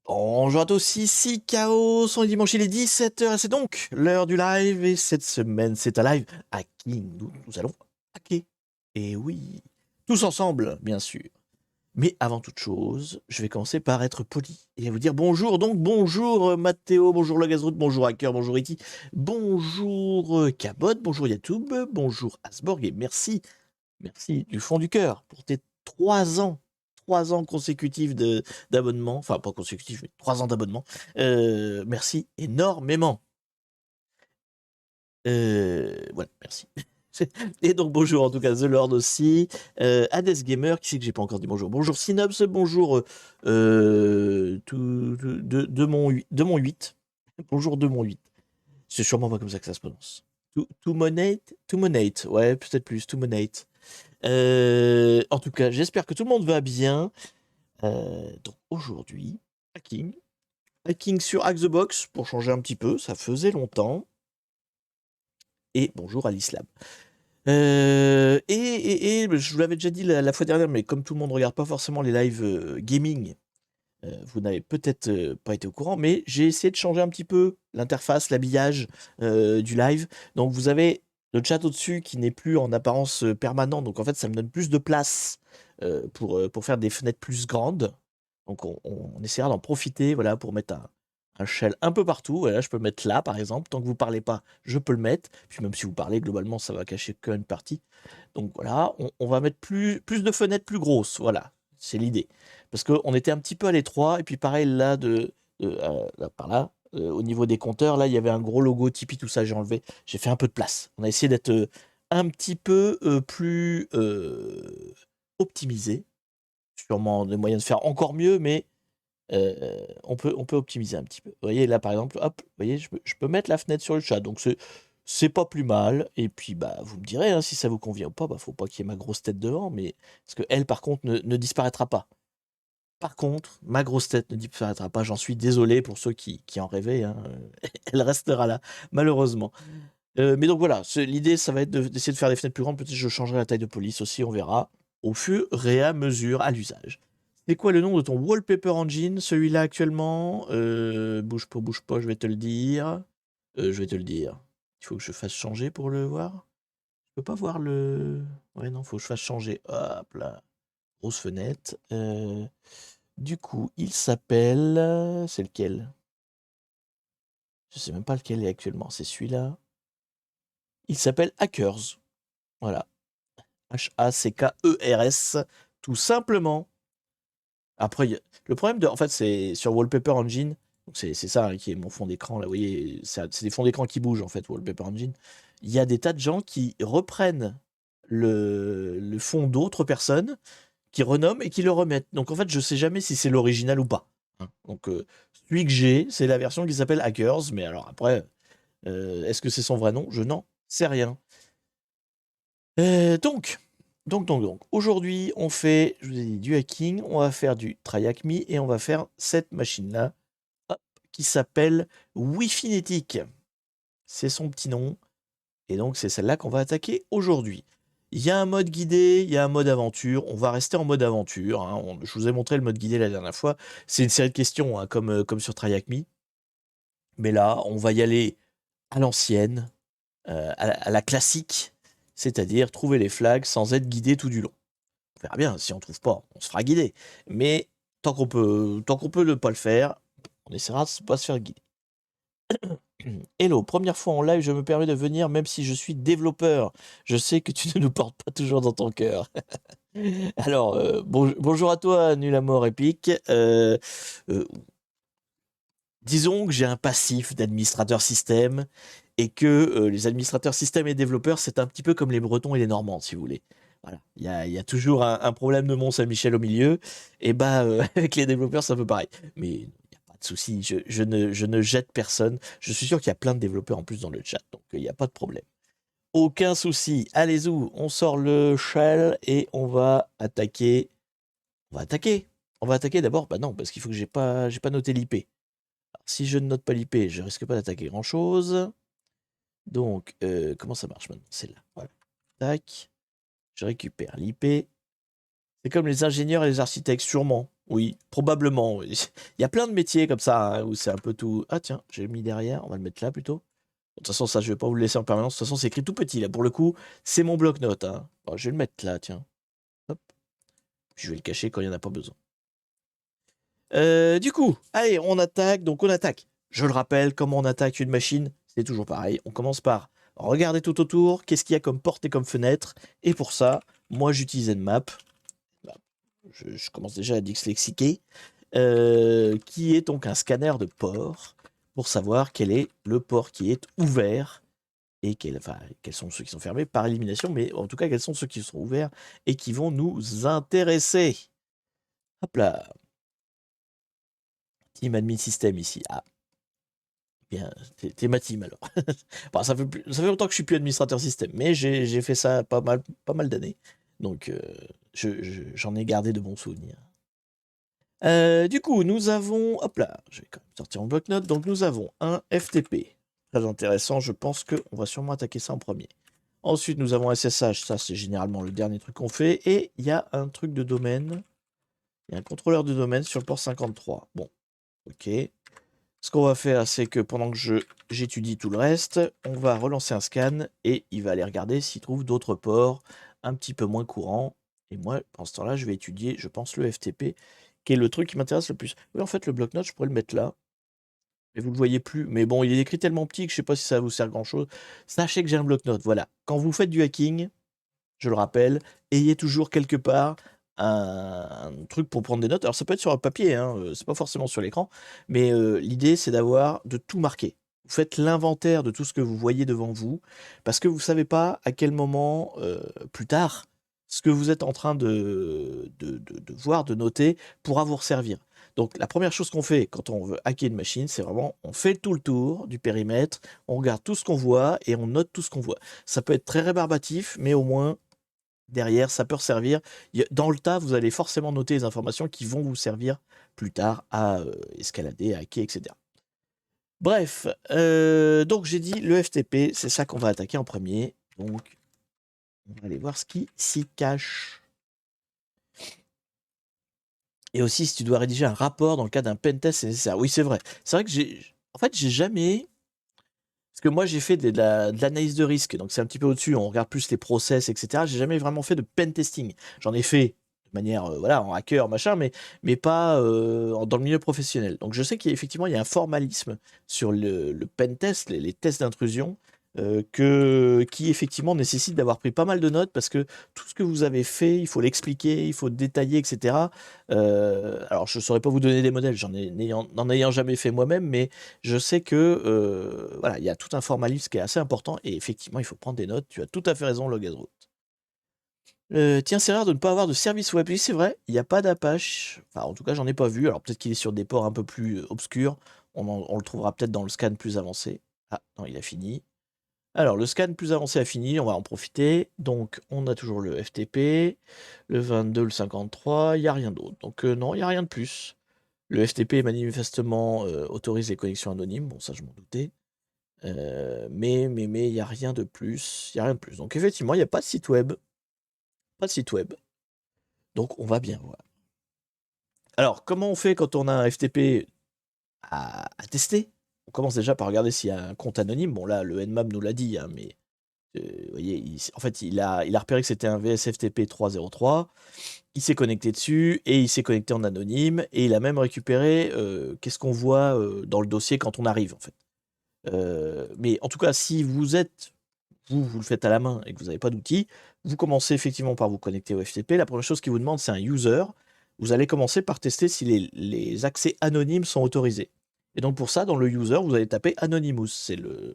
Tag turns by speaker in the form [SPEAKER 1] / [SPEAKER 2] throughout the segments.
[SPEAKER 1] Bonjour à tous, ici Chaos, on est dimanche, il est 17h et c'est donc l'heure du live et cette semaine c'est un live hacking, nous allons hacker. Et oui, tous ensemble bien sûr. Mais avant toute chose, je vais commencer par être poli et vous dire bonjour. Donc bonjour Mathéo, bonjour le Gazroute, bonjour Hacker, bonjour Iti, bonjour Cabot, bonjour YouTube, bonjour Asborg et merci du fond du cœur pour tes 3 ans. 3 ans consécutifs d'abonnement. Enfin, pas consécutifs, mais 3 ans d'abonnement. Merci énormément. Voilà, merci. Et donc bonjour en tout cas The Lord aussi, Hades Gamer, qui c'est que j'ai pas encore dit bonjour. Bonjour Synops, bonjour de mon 8. Bonjour de mon 8. C'est sûrement pas comme ça que ça se prononce. To Monate, ouais, peut-être plus, To Monate. En tout cas, j'espère que tout le monde va bien. Donc aujourd'hui, hacking. Hacking sur Hack the Box pour changer un petit peu, ça faisait longtemps. Et bonjour à l'islam. Et je vous l'avais déjà dit la fois dernière, mais comme tout le monde ne regarde pas forcément les lives gaming, vous n'avez peut-être pas été au courant, mais j'ai essayé de changer un petit peu l'interface, l'habillage du live. Donc vous avez le chat au-dessus qui n'est plus en apparence permanent, donc en fait ça me donne plus de place pour faire des fenêtres plus grandes. Donc on essaiera d'en profiter, voilà, pour mettre un shell un peu partout. Voilà, je peux le mettre là par exemple, tant que vous parlez pas, je peux le mettre. Puis même si vous parlez, globalement ça va cacher qu'une partie. Donc voilà, on va mettre plus de fenêtres plus grosses, voilà, c'est l'idée. Parce qu'on était un petit peu à l'étroit, et puis pareil, là, là, par là, au niveau des compteurs, là, il y avait un gros logo Tipeee, tout ça, j'ai enlevé, j'ai fait un peu de place. On a essayé d'être un petit peu plus optimisé. Sûrement des moyens de faire encore mieux, mais on peut optimiser un petit peu. Vous voyez, là, par exemple, hop, vous voyez, je peux mettre la fenêtre sur le chat, donc c'est pas plus mal. Et puis, bah, vous me direz hein, si ça vous convient ou pas. Bah, faut pas qu'il y ait ma grosse tête devant, mais parce que elle, par contre, ne disparaîtra pas. Par contre, ma grosse tête ne disparaîtra pas. J'en suis désolé pour ceux qui en rêvaient. Hein. Elle restera là, malheureusement. Mais donc voilà, l'idée, ça va être d'essayer de faire des fenêtres plus grandes. Peut-être que je changerai la taille de police aussi, on verra. Au fur et à mesure, à l'usage. C'est quoi le nom de ton wallpaper engine, celui-là actuellement? Bouge pas, je vais te le dire. Je vais te le dire. Il faut que je fasse changer pour le voir. Je peux pas voir le... Ouais, non, faut que je fasse changer. Hop là. Grosse fenêtre. Du coup, il s'appelle... C'est lequel? Je sais même pas lequel est actuellement. C'est celui-là. Il s'appelle Hackers. Voilà. Hackers, tout simplement. Après, le problème en fait, c'est sur Wallpaper Engine. Donc c'est ça hein, qui est mon fond d'écran. Là, vous voyez, c'est des fonds d'écran qui bougent en fait, Wallpaper Engine. Il y a des tas de gens qui reprennent le fond d'autres personnes, qui renomment et qui le remettent. Donc en fait, je sais jamais si c'est l'original ou pas. Hein. Donc celui que j'ai, c'est la version qui s'appelle Hackers. Mais alors après, est-ce que c'est son vrai nom? Je n'en sais rien. Donc, aujourd'hui, on fait, je vous ai dit, du hacking, on va faire du TryHackMe et on va faire cette machine-là, hop, qui s'appelle Wifinetic. C'est son petit nom, et donc c'est celle-là qu'on va attaquer aujourd'hui. Il y a un mode guidé, il y a un mode aventure, on va rester en mode aventure. Hein. Je vous ai montré le mode guidé la dernière fois, c'est une série de questions, hein, comme sur TryHackMe. Mais là, on va y aller à l'ancienne, à la classique, c'est-à-dire trouver les flags sans être guidé tout du long. On verra bien, si on trouve pas, on se fera guider. Mais tant qu'on peut ne pas le faire, on essaiera de ne pas se faire guider. Hello, première fois en live, je me permets de venir même si je suis développeur. Je sais que tu ne nous portes pas toujours dans ton cœur. Alors, bonjour à toi, Nul à mort épique. Euh, disons que j'ai un passif d'administrateur système et que les administrateurs système et développeurs, c'est un petit peu comme les Bretons et les Normands, si vous voulez. Voilà. Il y a toujours un problème de Mont-Saint-Michel au milieu. Et bah, avec les développeurs, c'est un peu pareil. Mais il n'y a pas de souci, je ne jette personne. Je suis sûr qu'il y a plein de développeurs en plus dans le chat, donc il n'y a pas de problème. Aucun souci. Allez-y, on sort le shell et on va attaquer. On va attaquer. On va attaquer d'abord. Bah non, parce qu'il faut que j'ai pas noté l'IP. Si je ne note pas l'IP, je risque pas d'attaquer grand chose. Donc, comment ça marche maintenant? C'est là. Voilà. Tac. Je récupère l'IP. C'est comme les ingénieurs et les architectes, sûrement. Oui, probablement. Oui. Il y a plein de métiers comme ça hein, où c'est un peu tout. Ah tiens, j'ai mis derrière, on va le mettre là plutôt. De toute façon, ça, je vais pas vous le laisser en permanence. De toute façon, c'est écrit tout petit là. Pour le coup, c'est mon bloc-notes. Hein. Bon, je vais le mettre là, tiens. Hop. Puis je vais le cacher quand il n'y en a pas besoin. Du coup, allez, on attaque. Donc on attaque. Je le rappelle, comment on attaque une machine, c'est toujours pareil. On commence par regarder tout autour, qu'est-ce qu'il y a comme porte et comme fenêtre. Et pour ça, moi j'utilise Nmap. Bah, je commence déjà à dyslexiquer. Qui est donc un scanner de port pour savoir quel est le port qui est ouvert et quels sont ceux qui sont fermés par élimination, mais en tout cas quels sont ceux qui sont ouverts et qui vont nous intéresser. Hop là. Team Admin System ici. Ah, bien, t'es ma team alors. Bon, ça fait longtemps que je suis plus administrateur système, mais j'ai fait ça pas mal d'années. Donc, j'en ai gardé de bons souvenirs. Du coup, nous avons. Hop là, je vais quand même sortir mon bloc-notes. Donc, nous avons un FTP. Très intéressant. Je pense qu'on va sûrement attaquer ça en premier. Ensuite, nous avons SSH. Ça, c'est généralement le dernier truc qu'on fait. Et il y a un truc de domaine. Il y a un contrôleur de domaine sur le port 53. Bon, ok. Ce qu'on va faire, c'est que pendant que j'étudie tout le reste, on va relancer un scan et il va aller regarder s'il trouve d'autres ports un petit peu moins courants. Et moi, pendant ce temps-là, je vais étudier, je pense, le FTP, qui est le truc qui m'intéresse le plus. Oui, en fait, le bloc-notes, je pourrais le mettre là. Et vous le voyez plus. Mais bon, il est écrit tellement petit que je sais pas si ça vous sert grand-chose. Sachez que j'ai un bloc-notes. Voilà. Quand vous faites du hacking, je le rappelle, ayez toujours quelque part un truc pour prendre des notes. Alors ça peut être sur un papier, hein, c'est pas forcément sur l'écran, mais l'idée c'est de tout marquer. Vous faites l'inventaire de tout ce que vous voyez devant vous, parce que vous savez pas à quel moment, plus tard, ce que vous êtes en train de voir, de noter, pourra vous servir. Donc la première chose qu'on fait quand on veut hacker une machine, c'est vraiment on fait tout le tour du périmètre, on regarde tout ce qu'on voit et on note tout ce qu'on voit. Ça peut être très rébarbatif, mais au moins derrière, ça peut servir. Dans le tas, vous allez forcément noter les informations qui vont vous servir plus tard à escalader, à hacker, etc. Bref, donc j'ai dit le FTP, c'est ça qu'on va attaquer en premier. Donc, on va aller voir ce qui s'y cache. Et aussi, si tu dois rédiger un rapport dans le cas d'un pentest, c'est nécessaire. Oui, c'est vrai. C'est vrai que j'ai jamais. Parce que moi, j'ai fait de l'analyse de risque, donc c'est un petit peu au-dessus. On regarde plus les process, etc. J'ai jamais vraiment fait de pen testing. J'en ai fait de manière, voilà, en hacker, machin, mais pas dans le milieu professionnel. Donc je sais qu'effectivement, il y a un formalisme sur le pen test, les tests d'intrusion, qui effectivement nécessite d'avoir pris pas mal de notes parce que tout ce que vous avez fait, il faut l'expliquer, il faut détailler, etc. Alors je ne saurais pas vous donner des modèles, n'en ayant jamais fait moi-même, mais je sais que voilà, il y a tout un formalisme qui est assez important et effectivement, il faut prendre des notes. Tu as tout à fait raison, Logazro. Tiens, c'est rare de ne pas avoir de service web. Oui, c'est vrai, il n'y a pas d'Apache. Enfin, en tout cas, j'en ai pas vu. Alors peut-être qu'il est sur des ports un peu plus obscurs. On le trouvera peut-être dans le scan plus avancé. Ah, non, il a fini. Alors, le scan plus avancé a fini, on va en profiter. Donc, on a toujours le FTP, le 22, le 53, il n'y a rien d'autre. Donc, non, il n'y a rien de plus. Le FTP manifestement autorise les connexions anonymes, bon ça je m'en doutais. Mais il n'y a rien de plus. Il n'y a rien de plus. Donc effectivement, il n'y a pas de site web. Pas de site web. Donc on va bien voir. Alors, comment on fait quand on a un FTP à tester? On commence déjà par regarder s'il y a un compte anonyme. Bon là, le Nmap nous l'a dit, hein, mais vous voyez, en fait, il a repéré que c'était un VSFTP 303. Il s'est connecté dessus et il s'est connecté en anonyme et il a même récupéré qu'est-ce qu'on voit dans le dossier quand on arrive en fait. Mais en tout cas, si vous le faites à la main et que vous n'avez pas d'outils, vous commencez effectivement par vous connecter au FTP. La première chose qu'il vous demande, c'est un user. Vous allez commencer par tester si les accès anonymes sont autorisés. Et donc pour ça, dans le user, vous allez taper Anonymous, c'est le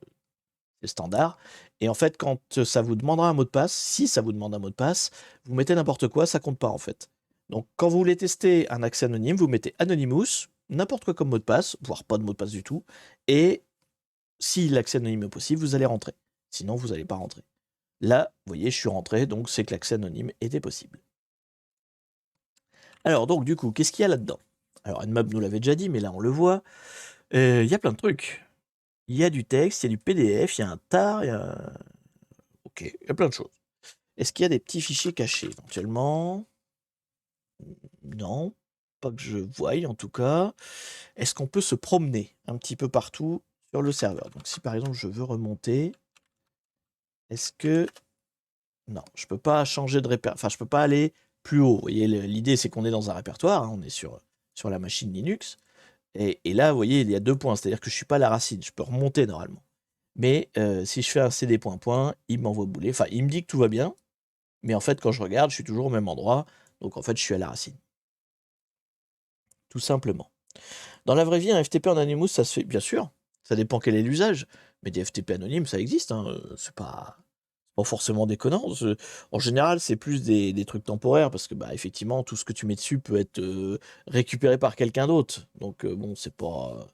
[SPEAKER 1] standard. Et en fait, quand ça vous demandera un mot de passe, si ça vous demande un mot de passe, vous mettez n'importe quoi, ça compte pas en fait. Donc quand vous voulez tester un accès anonyme, vous mettez Anonymous, n'importe quoi comme mot de passe, voire pas de mot de passe du tout, et si l'accès anonyme est possible, vous allez rentrer. Sinon, vous n'allez pas rentrer. Là, vous voyez, je suis rentré, donc c'est que l'accès anonyme était possible. Alors, donc, du coup, qu'est-ce qu'il y a là-dedans? Alors, Nmap nous l'avait déjà dit, mais là, on le voit. Il y a plein de trucs. Il y a du texte, il y a du PDF, il y a un tar, il y a... Ok, il y a plein de choses. Est-ce qu'il y a des petits fichiers cachés, éventuellement? Non. pas que je voie en tout cas. Est-ce qu'on peut se promener un petit peu partout sur le serveur? Donc si par exemple je veux remonter, est-ce que... Non, je peux pas changer de répertoire, enfin je peux pas aller plus haut. Vous voyez, l'idée c'est qu'on est dans un répertoire, hein, on est sur la machine Linux. Et là, vous voyez, il y a 2 points, c'est-à-dire que je suis pas à la racine, je peux remonter normalement. Mais si je fais un cd point point, il m'envoie bouler. Enfin, il me dit que tout va bien, mais en fait, quand je regarde, je suis toujours au même endroit. Donc en fait, je suis à la racine. Tout simplement. Dans la vraie vie, un FTP en Anonymous, ça se fait, bien sûr. Ça dépend quel est l'usage. Mais des FTP anonymes, ça existe. Hein. C'est pas forcément déconnant. En général, c'est plus des trucs temporaires parce que, bah, effectivement, tout ce que tu mets dessus peut être récupéré par quelqu'un d'autre. Donc, bon, c'est pas.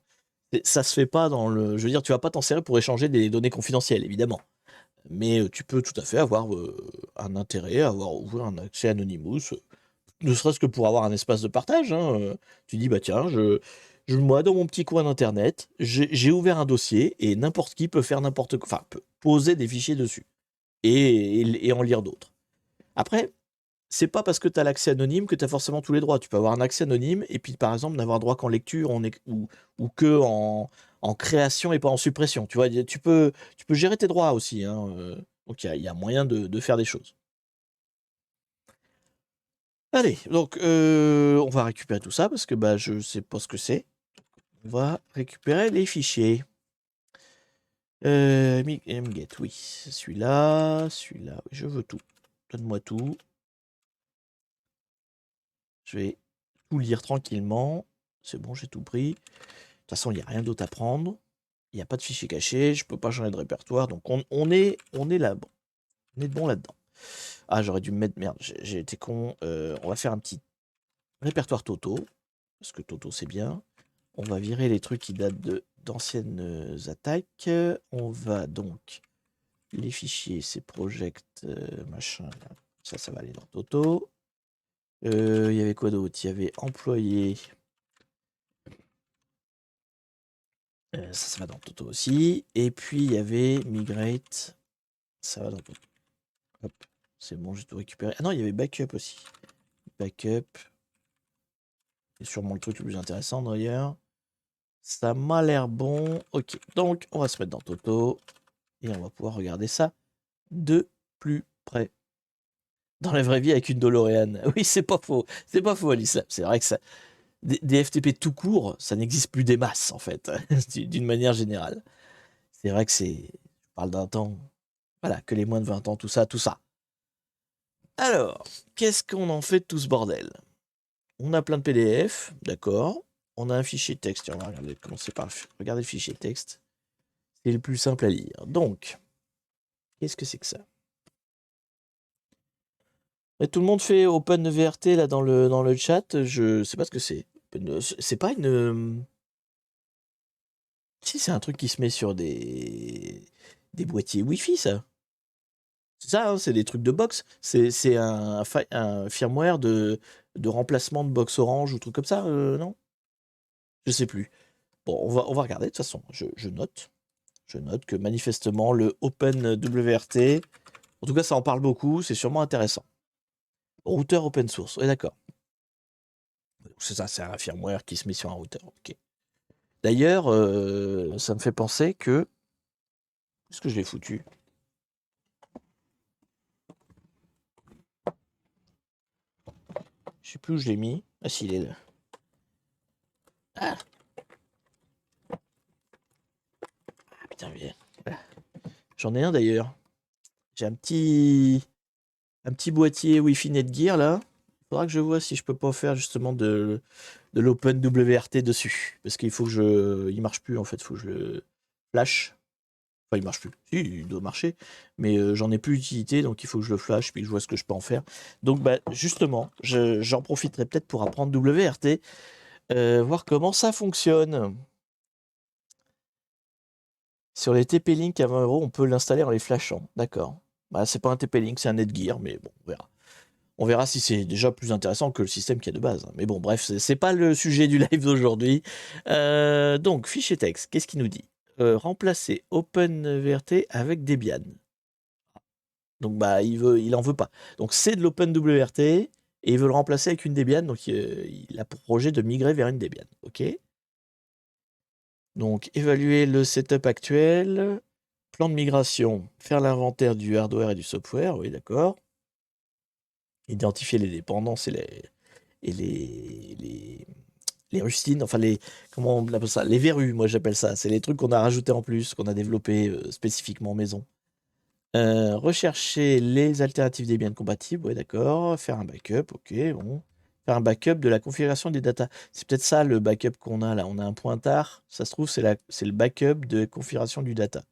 [SPEAKER 1] Ça se fait pas dans le. Je veux dire, tu vas pas t'en servir pour échanger des données confidentielles, évidemment. Mais tu peux tout à fait avoir un intérêt à ouvrir un accès Anonymous, ne serait-ce que pour avoir un espace de partage. Hein. Tu dis, bah tiens, moi, dans mon petit coin d'internet, j'ai ouvert un dossier et n'importe qui peut faire n'importe quoi, enfin, peut poser des fichiers dessus et en lire d'autres. Après, c'est pas parce que tu as l'accès anonyme que tu as forcément tous les droits. Tu peux avoir un accès anonyme et puis par exemple n'avoir droit qu'en lecture ou que en création et pas en suppression. Tu vois, tu peux gérer tes droits aussi. Hein. Donc il y a moyen de faire des choses. Allez, donc on va récupérer tout ça parce que bah, je sais pas ce que c'est. On va récupérer les fichiers. Mget, oui. Celui-là, oui, je veux tout. Donne-moi tout. Je vais tout lire tranquillement. C'est bon, j'ai tout pris. De toute façon, il n'y a rien d'autre à prendre. Il n'y a pas de fichier caché. Je peux pas changer de répertoire. Donc on est là. Bon. On est bon là-dedans. Ah, j'aurais dû me mettre... Merde, j'ai été con. On va faire un petit répertoire Toto. Parce que Toto, c'est bien. On va virer les trucs qui datent d'anciennes attaques. On va donc... Les fichiers, c'est project, machin. Ça va aller dans Toto. Il y avait quoi d'autre? Il y avait employé. Ça va dans Toto aussi. Et puis il y avait migrate. Ça va dans Toto. Hop. C'est bon, j'ai tout récupéré. Ah non, il y avait backup aussi. Backup. C'est sûrement le truc le plus intéressant d'ailleurs. Ça m'a l'air bon. Ok, donc on va se mettre dans Toto. Et on va pouvoir regarder ça de plus près. Dans la vraie vie avec une DeLorean. Oui, c'est pas faux. C'est pas faux, Alice. C'est vrai que ça. Des FTP tout court, ça n'existe plus des masses, en fait, d'une manière générale. C'est vrai que c'est. Je parle d'un temps. Voilà, que les moins de 20 ans, tout ça, tout ça. Alors, qu'est-ce qu'on en fait de tout ce bordel? On a plein de PDF, d'accord. On a un fichier texte. Tiens, on va commencer par regarder le fichier texte. C'est le plus simple à lire. Donc, qu'est-ce que c'est que ça? Et tout le monde fait OpenVRT là dans le chat. Je sais pas ce que c'est. C'est pas une. Si, c'est un truc qui se met sur des boîtiers Wi-Fi, ça. C'est ça, hein, c'est des trucs de box. C'est un firmware de remplacement de box Orange ou truc comme ça, non? Je sais plus. Bon, on va regarder, de toute façon. Je note. Je note que manifestement, le OpenWRT, en tout cas, ça en parle beaucoup, c'est sûrement intéressant. Routeur open source, ouais, d'accord. C'est ça, c'est un firmware qui se met sur un routeur. Ok. D'ailleurs, ça me fait penser que... Où est-ce que je l'ai foutu? Je sais plus où je l'ai mis. Ah si, il est là. Ah, putain, bien. Voilà. J'en ai un d'ailleurs. J'ai un petit boîtier Wi-Fi Netgear là. Il faudra que je vois si je peux pas faire justement de l'OpenWRT dessus. Parce qu'il faut que il marche plus en fait, il faut que je le flash. Enfin, il marche plus. Si, il doit marcher. Mais j'en ai plus d'utilité, donc il faut que je le flash, puis que je vois ce que je peux en faire. Donc, bah, justement, j'en profiterai peut-être pour apprendre WRT, voir comment ça fonctionne. Sur les TP-Link à 20 €, on peut l'installer en les flashant. D'accord. Bah, c'est pas un TP-Link, c'est un Netgear, mais bon, on verra. On verra si c'est déjà plus intéressant que le système qu'il y a de base. Mais bon, bref, c'est pas le sujet du live d'aujourd'hui. Donc, fichier texte, qu'est-ce qu'il nous dit? Remplacer OpenWRT avec Debian. Donc bah il en veut pas. Donc c'est de l'OpenWRT, et il veut le remplacer avec une Debian, donc il a pour projet de migrer vers une Debian. OK. Donc, évaluer le setup actuel, plan de migration, faire l'inventaire du hardware et du software, oui, d'accord. Identifier les dépendances et les rustines, enfin comment on appelle ça? Les verrues, moi j'appelle ça. C'est les trucs qu'on a rajoutés en plus, qu'on a développés spécifiquement maison. Rechercher les alternatives Debian compatibles, oui, d'accord. Faire un backup, ok, bon. Faire un backup de la configuration des datas. C'est peut-être ça le backup qu'on a là. On a un pointard, ça se trouve, c'est le backup de configuration du data.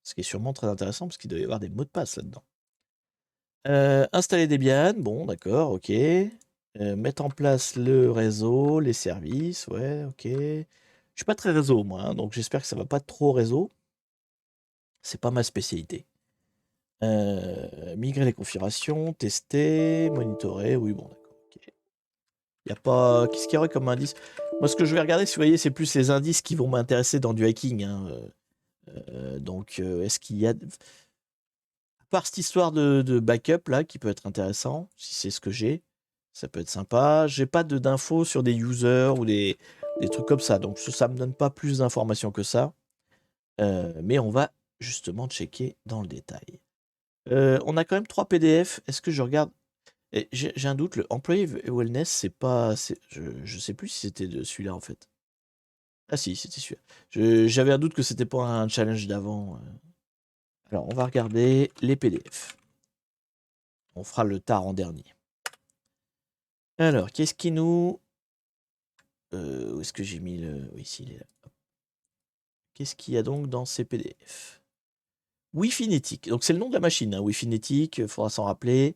[SPEAKER 1] Ce qui est sûrement très intéressant parce qu'il doit y avoir des mots de passe là-dedans. Installer Debian, bon, d'accord, ok. Mettre en place le réseau, les services, ouais, ok. Je suis pas très réseau, moi, hein, donc j'espère que ça va pas trop réseau. C'est pas ma spécialité. Migrer les configurations, tester, monitorer, oui, bon, d'accord, ok. Y a pas... Qu'est-ce qu'il y aurait comme indice? Moi, ce que je vais regarder, si vous voyez, c'est plus les indices qui vont m'intéresser dans du hacking, hein. Donc, est-ce qu'il y a... À part cette histoire de backup, là, qui peut être intéressant, si c'est ce que j'ai, ça peut être sympa. J'ai pas d'infos sur des users ou des trucs comme ça, donc ça me donne pas plus d'informations que ça. Mais on va justement checker dans le détail. On a quand même 3 PDF. Est-ce que je regarde? J'ai un doute, le Employee Wellness, c'est pas. Je sais plus si c'était de celui-là en fait. Ah si, c'était celui-là. J'avais un doute que c'était pas un challenge d'avant. Alors, on va regarder les PDF. On fera le tard en dernier. Alors, qu'est-ce qui nous. Où est-ce que j'ai mis le. Oui, ici, il est là. Qu'est-ce qu'il y a donc dans ces PDF? Wifinatic. Donc, c'est le nom de la machine, hein. Wifinatic, il faudra s'en rappeler.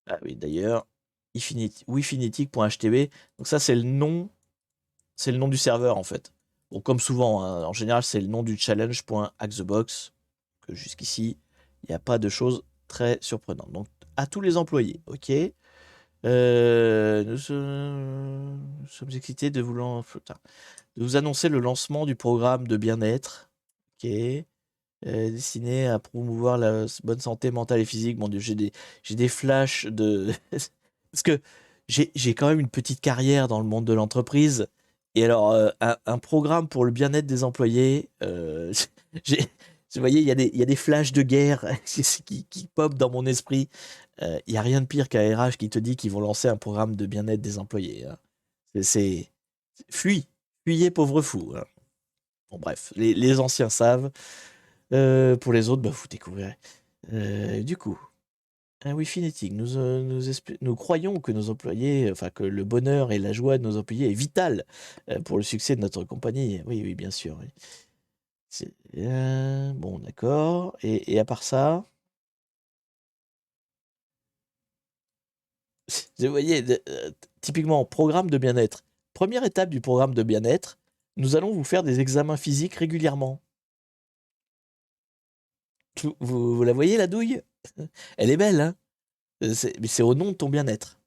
[SPEAKER 1] Ah oui, d'ailleurs, wifinatic.htb. Donc, ça, c'est le nom du serveur, en fait. Bon, comme souvent, hein, en général, c'est le nom du challenge.hackthebox. Que jusqu'ici, il n'y a pas de choses très surprenantes. Donc, à tous les employés, ok. Nous sommes excités de vous annoncer le lancement du programme de bien-être, ok, destiné à promouvoir la bonne santé mentale et physique. Mon Dieu, j'ai des flashs de parce que j'ai quand même une petite carrière dans le monde de l'entreprise. Et alors, un programme pour le bien-être des employés, j'ai, vous voyez, il y a des flashs de guerre qui pop dans mon esprit. Il n'y a rien de pire qu'un RH qui te dit qu'ils vont lancer un programme de bien-être des employés, hein. Fuyez pauvre fou, hein. Bon, bref, les anciens savent. Pour les autres, bah, vous découvrirez. Du coup, un Wifinatic, nous croyons que nos employés, enfin que le bonheur et la joie de nos employés est vital pour le succès de notre compagnie. Oui, oui, bien sûr, oui. Bon, d'accord. Et à part ça, vous voyez, typiquement, programme de bien-être. Première étape du programme de bien-être, nous allons vous faire des examens physiques régulièrement. Vous la voyez, la douille? Elle est belle, hein? Mais c'est au nom de ton bien-être.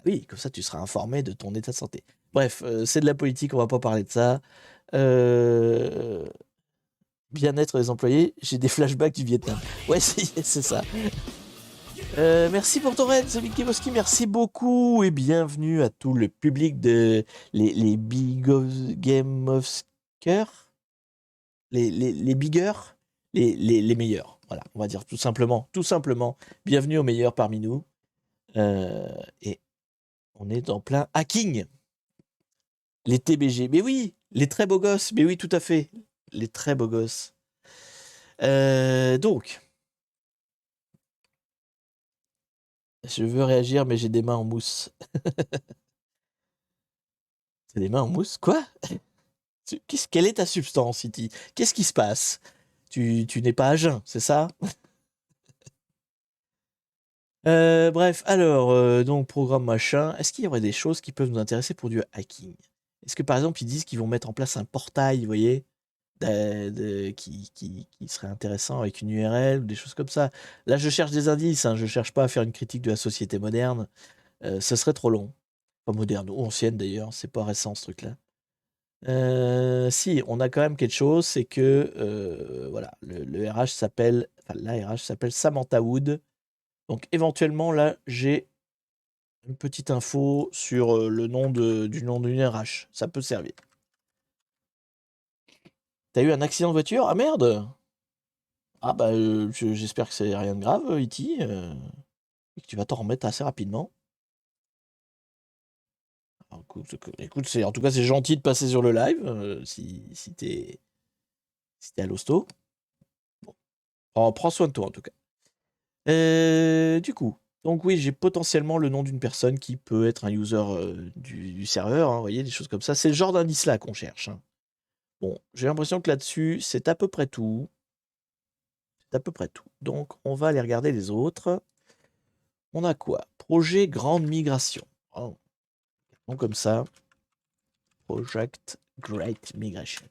[SPEAKER 1] Oui, comme ça, tu seras informé de ton état de santé. Bref, c'est de la politique, on va pas parler de ça. Euh, Bien-être des employés, j'ai des flashbacks du Vietnam. Ouais, c'est ça. Merci pour ton raid, Mickey Kiboski, merci beaucoup et bienvenue à tout le public de les Big Game of Scare, les biggers, les meilleurs. Voilà, on va dire tout simplement, bienvenue aux meilleurs parmi nous. Et on est en plein hacking. Les TBG, mais oui, les très beaux gosses, mais oui, tout à fait, les très beaux gosses. Donc, je veux réagir, mais j'ai des mains en mousse. T'as des mains en mousse? Quoi? Quelle est ta substance, Iti? Qu'est-ce qui se passe? Tu n'es pas à jeun, c'est ça? Bref, alors, donc, programme machin. Est-ce qu'il y aurait des choses qui peuvent nous intéresser pour du hacking? Est-ce que, par exemple, ils disent qu'ils vont mettre en place un portail, vous voyez, qui serait intéressant avec une URL ou des choses comme ça? Là, je cherche des indices, hein, je cherche pas à faire une critique de la société moderne. Ce serait trop long. Pas moderne, ou ancienne d'ailleurs, c'est pas récent ce truc-là. Si, on a quand même quelque chose, c'est que voilà, le RH s'appelle, enfin la RH s'appelle Samantha Wood. Donc éventuellement là, j'ai Une petite info sur le nom du nom d'une RH. Ça peut servir. T'as eu un accident de voiture? Ah merde! Ah bah j'espère que c'est rien de grave, E.T. Et que tu vas t'en remettre assez rapidement. Alors, écoute, en tout cas c'est gentil de passer sur le live si t'es à l'hosto. Bon. Prends soin de toi en tout cas. Du coup, donc oui, j'ai potentiellement le nom d'une personne qui peut être un user du serveur, hein, vous voyez, des choses comme ça. C'est le genre d'indice-là qu'on cherche, hein. Bon, j'ai l'impression que là-dessus, c'est à peu près tout. C'est à peu près tout. Donc, on va aller regarder les autres. On a quoi? Projet Grande Migration. Oh, donc comme ça. Project Great Migration.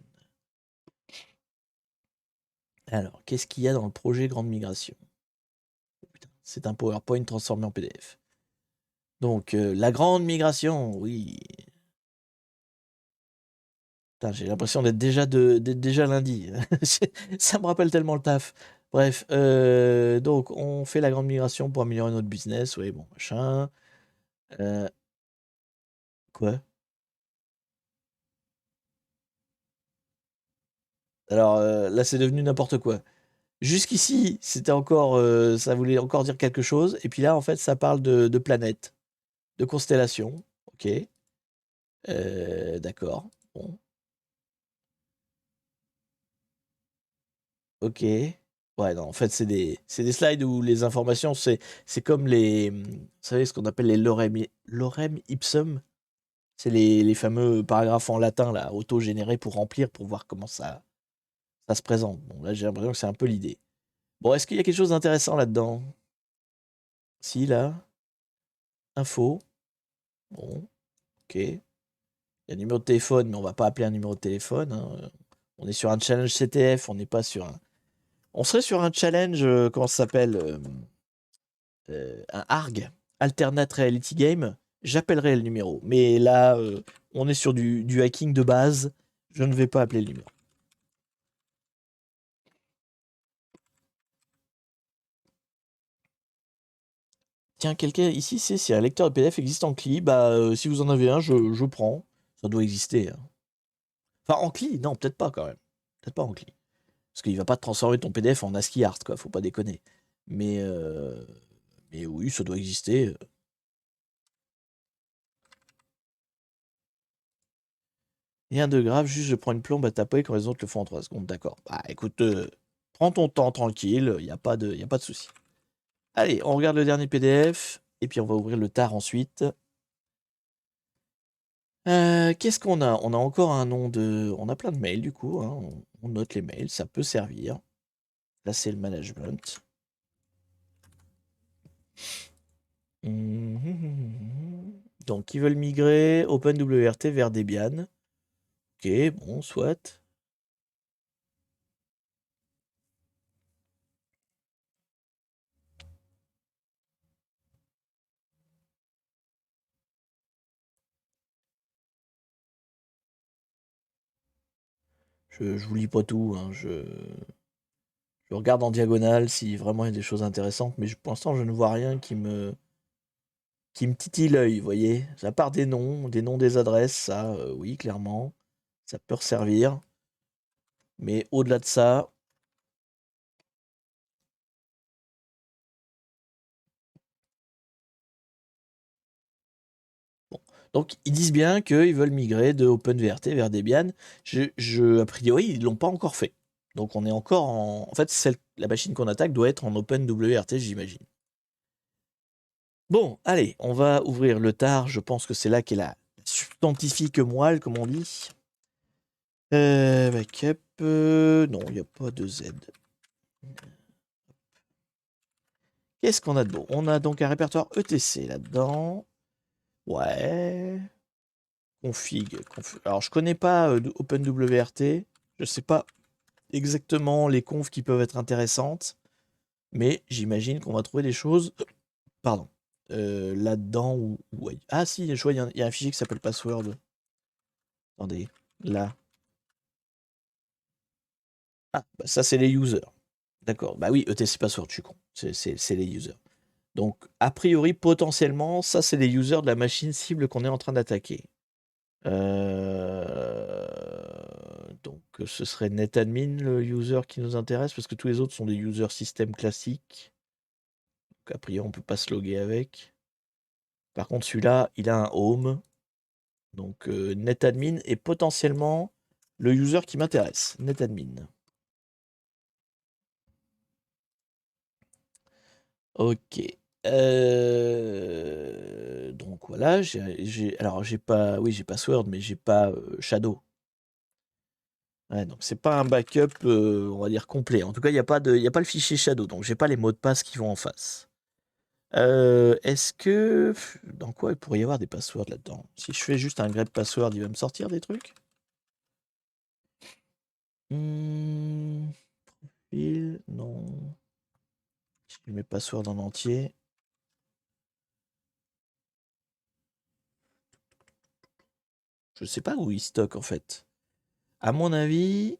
[SPEAKER 1] Alors, qu'est-ce qu'il y a dans le projet Grande Migration? Oh, putain, c'est un PowerPoint transformé en PDF. Donc, la Grande Migration, oui. Putain, j'ai l'impression d'être déjà lundi. Ça me rappelle tellement le taf. Bref, donc on fait la grande migration pour améliorer notre business. Oui, bon, machin. Quoi? Alors là, c'est devenu n'importe quoi. Jusqu'ici, c'était encore, ça voulait encore dire quelque chose. Et puis là, en fait, ça parle de planètes, de constellations. Ok. D'accord. Bon. Ok. Ouais, non, en fait, c'est des slides où les informations, c'est comme vous savez, ce qu'on appelle les lorem ipsum. C'est les fameux paragraphes en latin, là, auto-générés pour remplir, pour voir comment ça se présente. Bon, là, j'ai l'impression que c'est un peu l'idée. Bon, est-ce qu'il y a quelque chose d'intéressant là-dedans? Si, là. Info. Bon, ok. Il y a un numéro de téléphone, mais on va pas appeler un numéro de téléphone, hein. On est sur un challenge CTF, on n'est pas sur un. On serait sur un challenge, comment ça s'appelle un ARG, Alternate Reality Game. J'appellerai le numéro. Mais là, on est sur du hacking de base. Je ne vais pas appeler le numéro. Tiens, quelqu'un ici sait si un lecteur de PDF existe en CLI. Bah, si vous en avez un, je prends. Ça doit exister, hein. Enfin, en CLI, non, peut-être pas quand même. Peut-être pas en CLI. Parce qu'il va pas te transformer ton PDF en ASCII art, quoi. Faut pas déconner. Mais, euh, mais oui, ça doit exister. Rien de grave, juste je prends une plombe à taper quand les autres le font en 3 secondes. D'accord. Bah, écoute, prends ton temps tranquille, y a pas de souci. Allez, on regarde le dernier PDF. Et puis on va ouvrir le tar ensuite. Qu'est-ce qu'on a? On a encore un nom de. On a plein de mails du coup, hein. On note les mails, ça peut servir. Là, c'est le management. Donc, ils veulent migrer OpenWRT vers Debian. Ok, bon, soit. Je vous lis pas tout, hein. Je regarde en diagonale si vraiment il y a des choses intéressantes, mais pour l'instant, je ne vois rien qui me titille l'œil, vous voyez. À part des noms des adresses, ça, oui, clairement, ça peut servir. Mais au-delà de ça, bon. Donc, ils disent bien qu'ils veulent migrer de OpenWRT vers Debian. A priori, ils l'ont pas encore fait. Donc, on est encore en. En fait, la machine qu'on attaque doit être en OpenWRT, j'imagine. Bon, allez, on va ouvrir le tar. Je pense que c'est là qu'est la substantifique moelle, comme on dit. Backup. Non, il n'y a pas de Z. Qu'est-ce qu'on a de beau? On a donc un répertoire ETC là-dedans. Ouais. Config. Alors, je connais pas OpenWRT. Je sais pas exactement les confs qui peuvent être intéressantes. Mais j'imagine qu'on va trouver des choses. Pardon. Là-dedans Ah si, je vois, il y a un fichier qui s'appelle password. Attendez. Là. Ah, bah ça c'est les users. D'accord. Bah oui, ETC password, je suis con. C'est les users. Donc, a priori, potentiellement, ça, c'est les users de la machine cible qu'on est en train d'attaquer. Donc, ce serait netadmin, le user qui nous intéresse, parce que tous les autres sont des users système classiques. Donc, a priori, on peut pas se loguer avec. Par contre, celui-là, il a un home. Donc, netadmin est potentiellement le user qui m'intéresse. Netadmin. Ok. Donc voilà, alors j'ai pas, oui j'ai password, mais j'ai pas shadow. Ouais, donc c'est pas un backup, on va dire complet. En tout cas, il y a pas le fichier shadow, donc j'ai pas les mots de passe qui vont en face. Est-ce que dans quoi il pourrait y avoir des passwords là-dedans? Si je fais juste un grep password, il va me sortir des trucs? Profil, non. Si je mets password en entier. Je sais pas où il stocke en fait. À mon avis,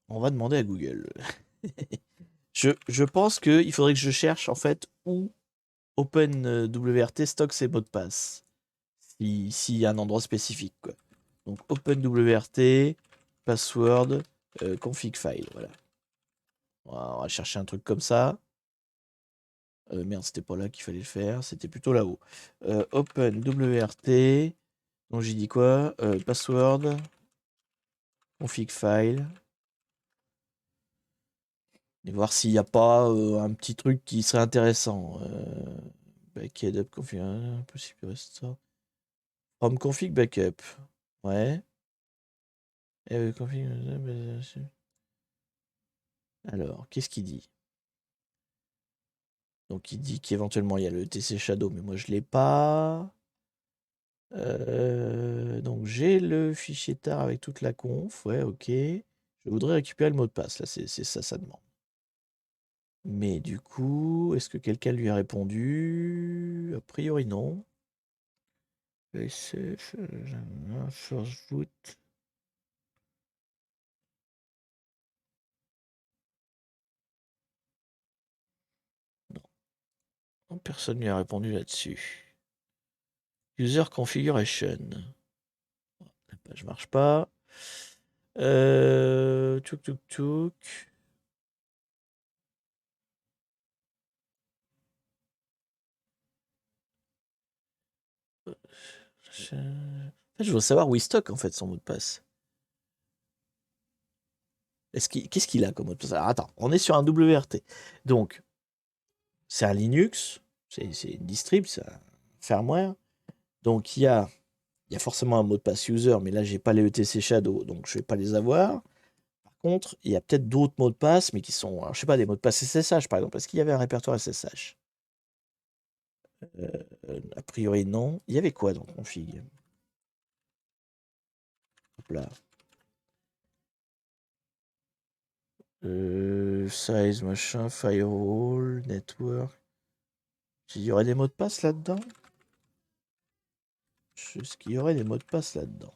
[SPEAKER 1] on va demander à Google. Je pense qu'il faudrait que je cherche en fait où OpenWRT stocke ses mots de passe. S'il y a un endroit spécifique, quoi. Donc OpenWRT, password, config file. Voilà. On va chercher un truc comme ça. Merde, c'était pas là qu'il fallait le faire, c'était plutôt là-haut. OpenWRT. Donc j'ai dit quoi? Password, config file. Et voir s'il n'y a pas un petit truc qui serait intéressant. Backend up config. Possible restore. From config backup. Ouais. Config. Alors, qu'est-ce qu'il dit? Donc, il dit qu'éventuellement il y a le TC Shadow, mais moi je l'ai pas. Donc, j'ai le fichier tar avec toute la conf. Ouais, ok. Je voudrais récupérer le mot de passe. Là, c'est ça, ça demande. Mais du coup, est-ce que quelqu'un lui a répondu? A priori, non. SF, first boot. Non, personne ne lui a répondu là-dessus. User configuration. La page marche pas. Tchouk tchouk tchouk. Je veux savoir où il stocke en fait son mot de passe. Qu'est-ce qu'il a comme mot de passe? Alors attends, on est sur un WRT. Donc, c'est un Linux, c'est une distrib, c'est un firmware. Donc, il y a forcément un mot de passe user, mais là, j'ai pas les ETC Shadow, donc je vais pas les avoir. Par contre, il y a peut-être d'autres mots de passe, mais qui sont, alors, je sais pas, des mots de passe SSH par exemple. Est-ce qu'il y avait un répertoire SSH? A priori, non. Il y avait quoi dans config? Hop là. Size, machin, firewall, network. Il y aurait des mots de passe là-dedans? Est-ce qu'il y aurait des mots de passe là-dedans?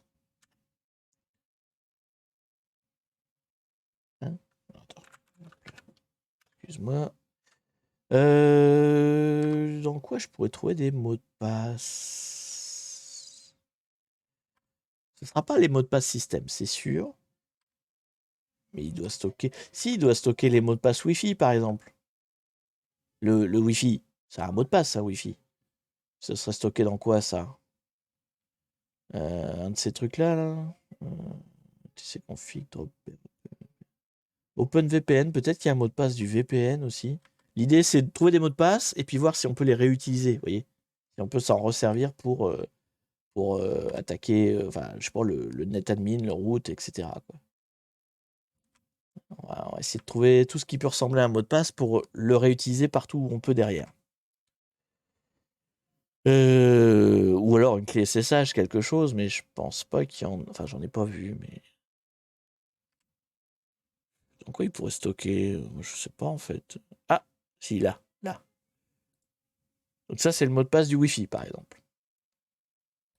[SPEAKER 1] Hein? Attends. Excuse-moi. Dans quoi je pourrais trouver des mots de passe? Ce ne sera pas les mots de passe système, c'est sûr. Mais il doit stocker. Si, il doit stocker les mots de passe Wi-Fi, par exemple. Le Wi-Fi, c'est un mot de passe, ça, Wi-Fi. Ce serait stocké dans quoi, ça? Un de ces trucs-là, là. TC config, drop. OpenVPN, peut-être qu'il y a un mot de passe du VPN aussi. L'idée, c'est de trouver des mots de passe et puis voir si on peut les réutiliser, vous voyez? Si on peut s'en resservir pour attaquer, enfin, je sais pas, le netadmin, le root, etc., quoi. On va essayer de trouver tout ce qui peut ressembler à un mot de passe pour le réutiliser partout où on peut derrière. Ou alors une clé SSH, quelque chose, mais je pense pas qu'il y en... Enfin, j'en ai pas vu, mais... En quoi il pourrait stocker? Je sais pas, en fait. Ah! Si, là. Là. Donc ça, c'est le mot de passe du Wi-Fi, par exemple.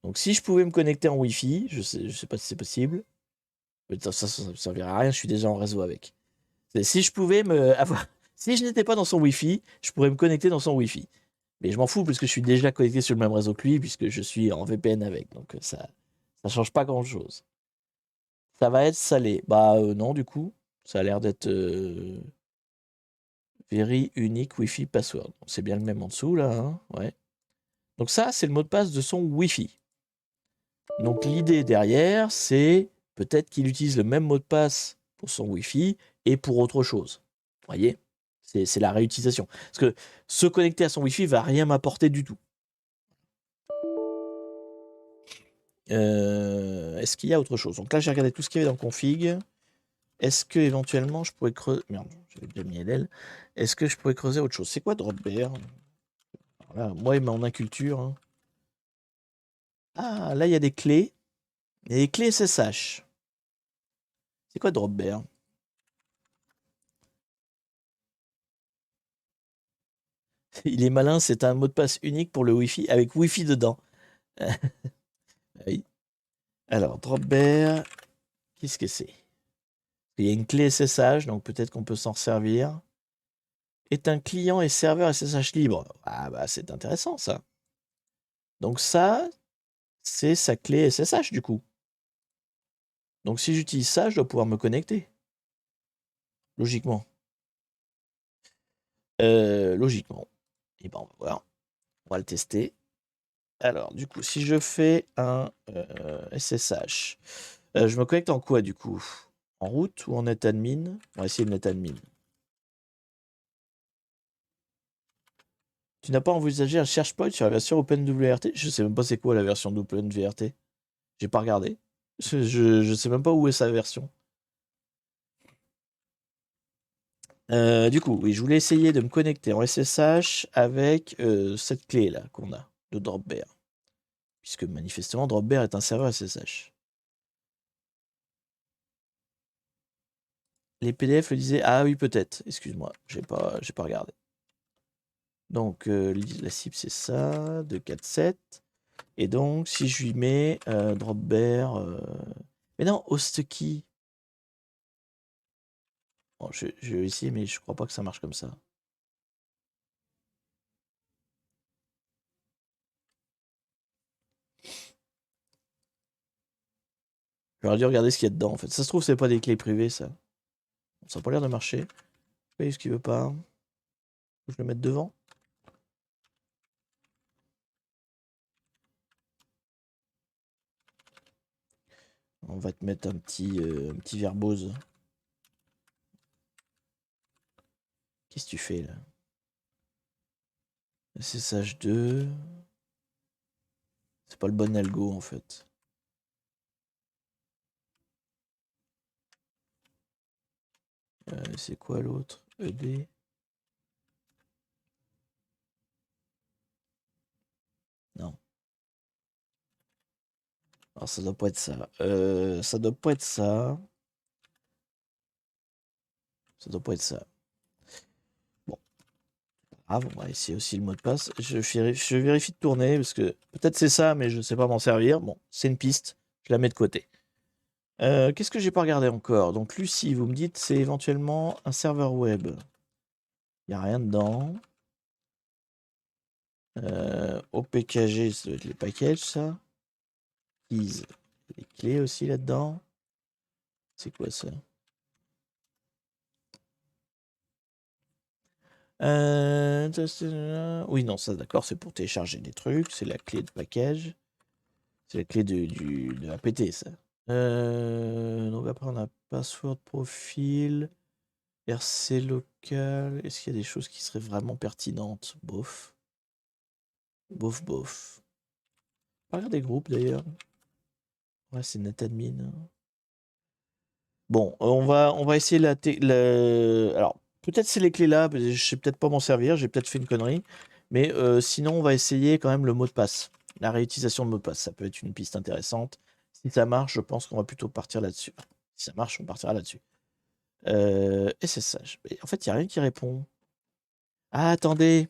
[SPEAKER 1] Donc si je pouvais me connecter en Wi-Fi, je sais pas si c'est possible. Mais ça servirait à rien, je suis déjà en réseau avec. Si je pouvais me avoir... Si je n'étais pas dans son Wi-Fi, je pourrais me connecter dans son Wi-Fi. Mais je m'en fous parce que je suis déjà connecté sur le même réseau que lui, puisque je suis en VPN avec. Donc ça change pas grand-chose. Ça va être salé. Bah non, du coup. Ça a l'air d'être very unique Wi-Fi password. C'est bien le même en dessous, là. Hein, ouais. Donc ça, c'est le mot de passe de son Wi-Fi. Donc l'idée derrière, c'est peut-être qu'il utilise le même mot de passe pour son Wi-Fi et pour autre chose. Vous voyez? C'est la réutilisation. Parce que se connecter à son Wi-Fi va rien m'apporter du tout. Est-ce qu'il y a autre chose? Donc là, j'ai regardé tout ce qu'il y avait dans config. Est-ce que éventuellement je pourrais creuser... Merde, j'avais déjà mis LL. Est-ce que je pourrais creuser autre chose? C'est quoi Dropbear? Voilà, moi et mon inculture. Hein. Ah, là, il y a des clés. Il y a des clés SSH. C'est quoi Dropbear? Il est malin, c'est un mot de passe unique pour le Wi-Fi avec Wi-Fi dedans. Oui. Alors, Dropbear, qu'est-ce que c'est? Il y a une clé SSH, donc peut-être qu'on peut s'en servir. Est un client et serveur SSH libre. Ah bah c'est intéressant ça. Donc ça, c'est sa clé SSH du coup. Donc si j'utilise ça, je dois pouvoir me connecter. Logiquement. Logiquement. Et ben on va voir. On va le tester. Alors du coup, si je fais un SSH, je me connecte en quoi du coup? En route ou en netadmin? On va essayer le netadmin. Tu n'as pas envisagé un search point sur la version OpenWRT? Je sais même pas c'est quoi la version d'OpenWRT. J'ai pas regardé. Je sais même pas où est sa version. Du coup, oui, je voulais essayer de me connecter en SSH avec cette clé là qu'on a de Dropbear. Puisque manifestement Dropbear est un serveur SSH. Les PDF le disaient. Ah oui, peut-être. Excuse-moi, j'ai pas regardé. Donc la cible c'est ça, 247. Et donc si je lui mets Dropbear. Mais non, Hostkey. Bon, je vais essayer, mais je crois pas que ça marche comme ça. J'aurais dû regarder ce qu'il y a dedans en fait. Ça se trouve, c'est pas des clés privées ça. Ça a pas l'air de marcher. Vous voyez ce qu'il veut pas. Faut que je le mette devant. On va te mettre un petit verbose. Qu'est-ce que tu fais là? SSH2. C'est pas le bon algo en fait. C'est quoi l'autre? ED. Non. Alors ça doit pas être ça. Ça doit pas être ça. Ça doit pas être ça. Bon. Ah bon, on va essayer aussi le mot de passe. Je vérifie de tourner parce que peut-être c'est ça, mais je sais pas m'en servir. Bon, c'est une piste. Je la mets de côté. Qu'est-ce que j'ai pas regardé encore? Donc Lucie, vous me dites c'est éventuellement un serveur web. Il n'y a rien dedans. OPKG, ça doit être les packages, ça. Keys, les clés aussi là-dedans. C'est quoi ça? Oui, non, ça d'accord, c'est pour télécharger des trucs. C'est la clé de package. C'est la clé de APT, ça. Donc après, on a password profil, RC local. Est-ce qu'il y a des choses qui seraient vraiment pertinentes? Bof. Bof, bof. Pas des groupes d'ailleurs. Ouais, c'est netadmin. Bon, on va essayer alors, peut-être c'est les clés là, je sais peut-être pas m'en servir, j'ai peut-être fait une connerie. Mais sinon, on va essayer quand même le mot de passe. La réutilisation de mot de passe, ça peut être une piste intéressante. Si ça marche, je pense qu'on va plutôt partir là-dessus. Si ça marche, on partira là-dessus. SSH. Mais en fait, il n'y a rien qui répond. Ah, attendez.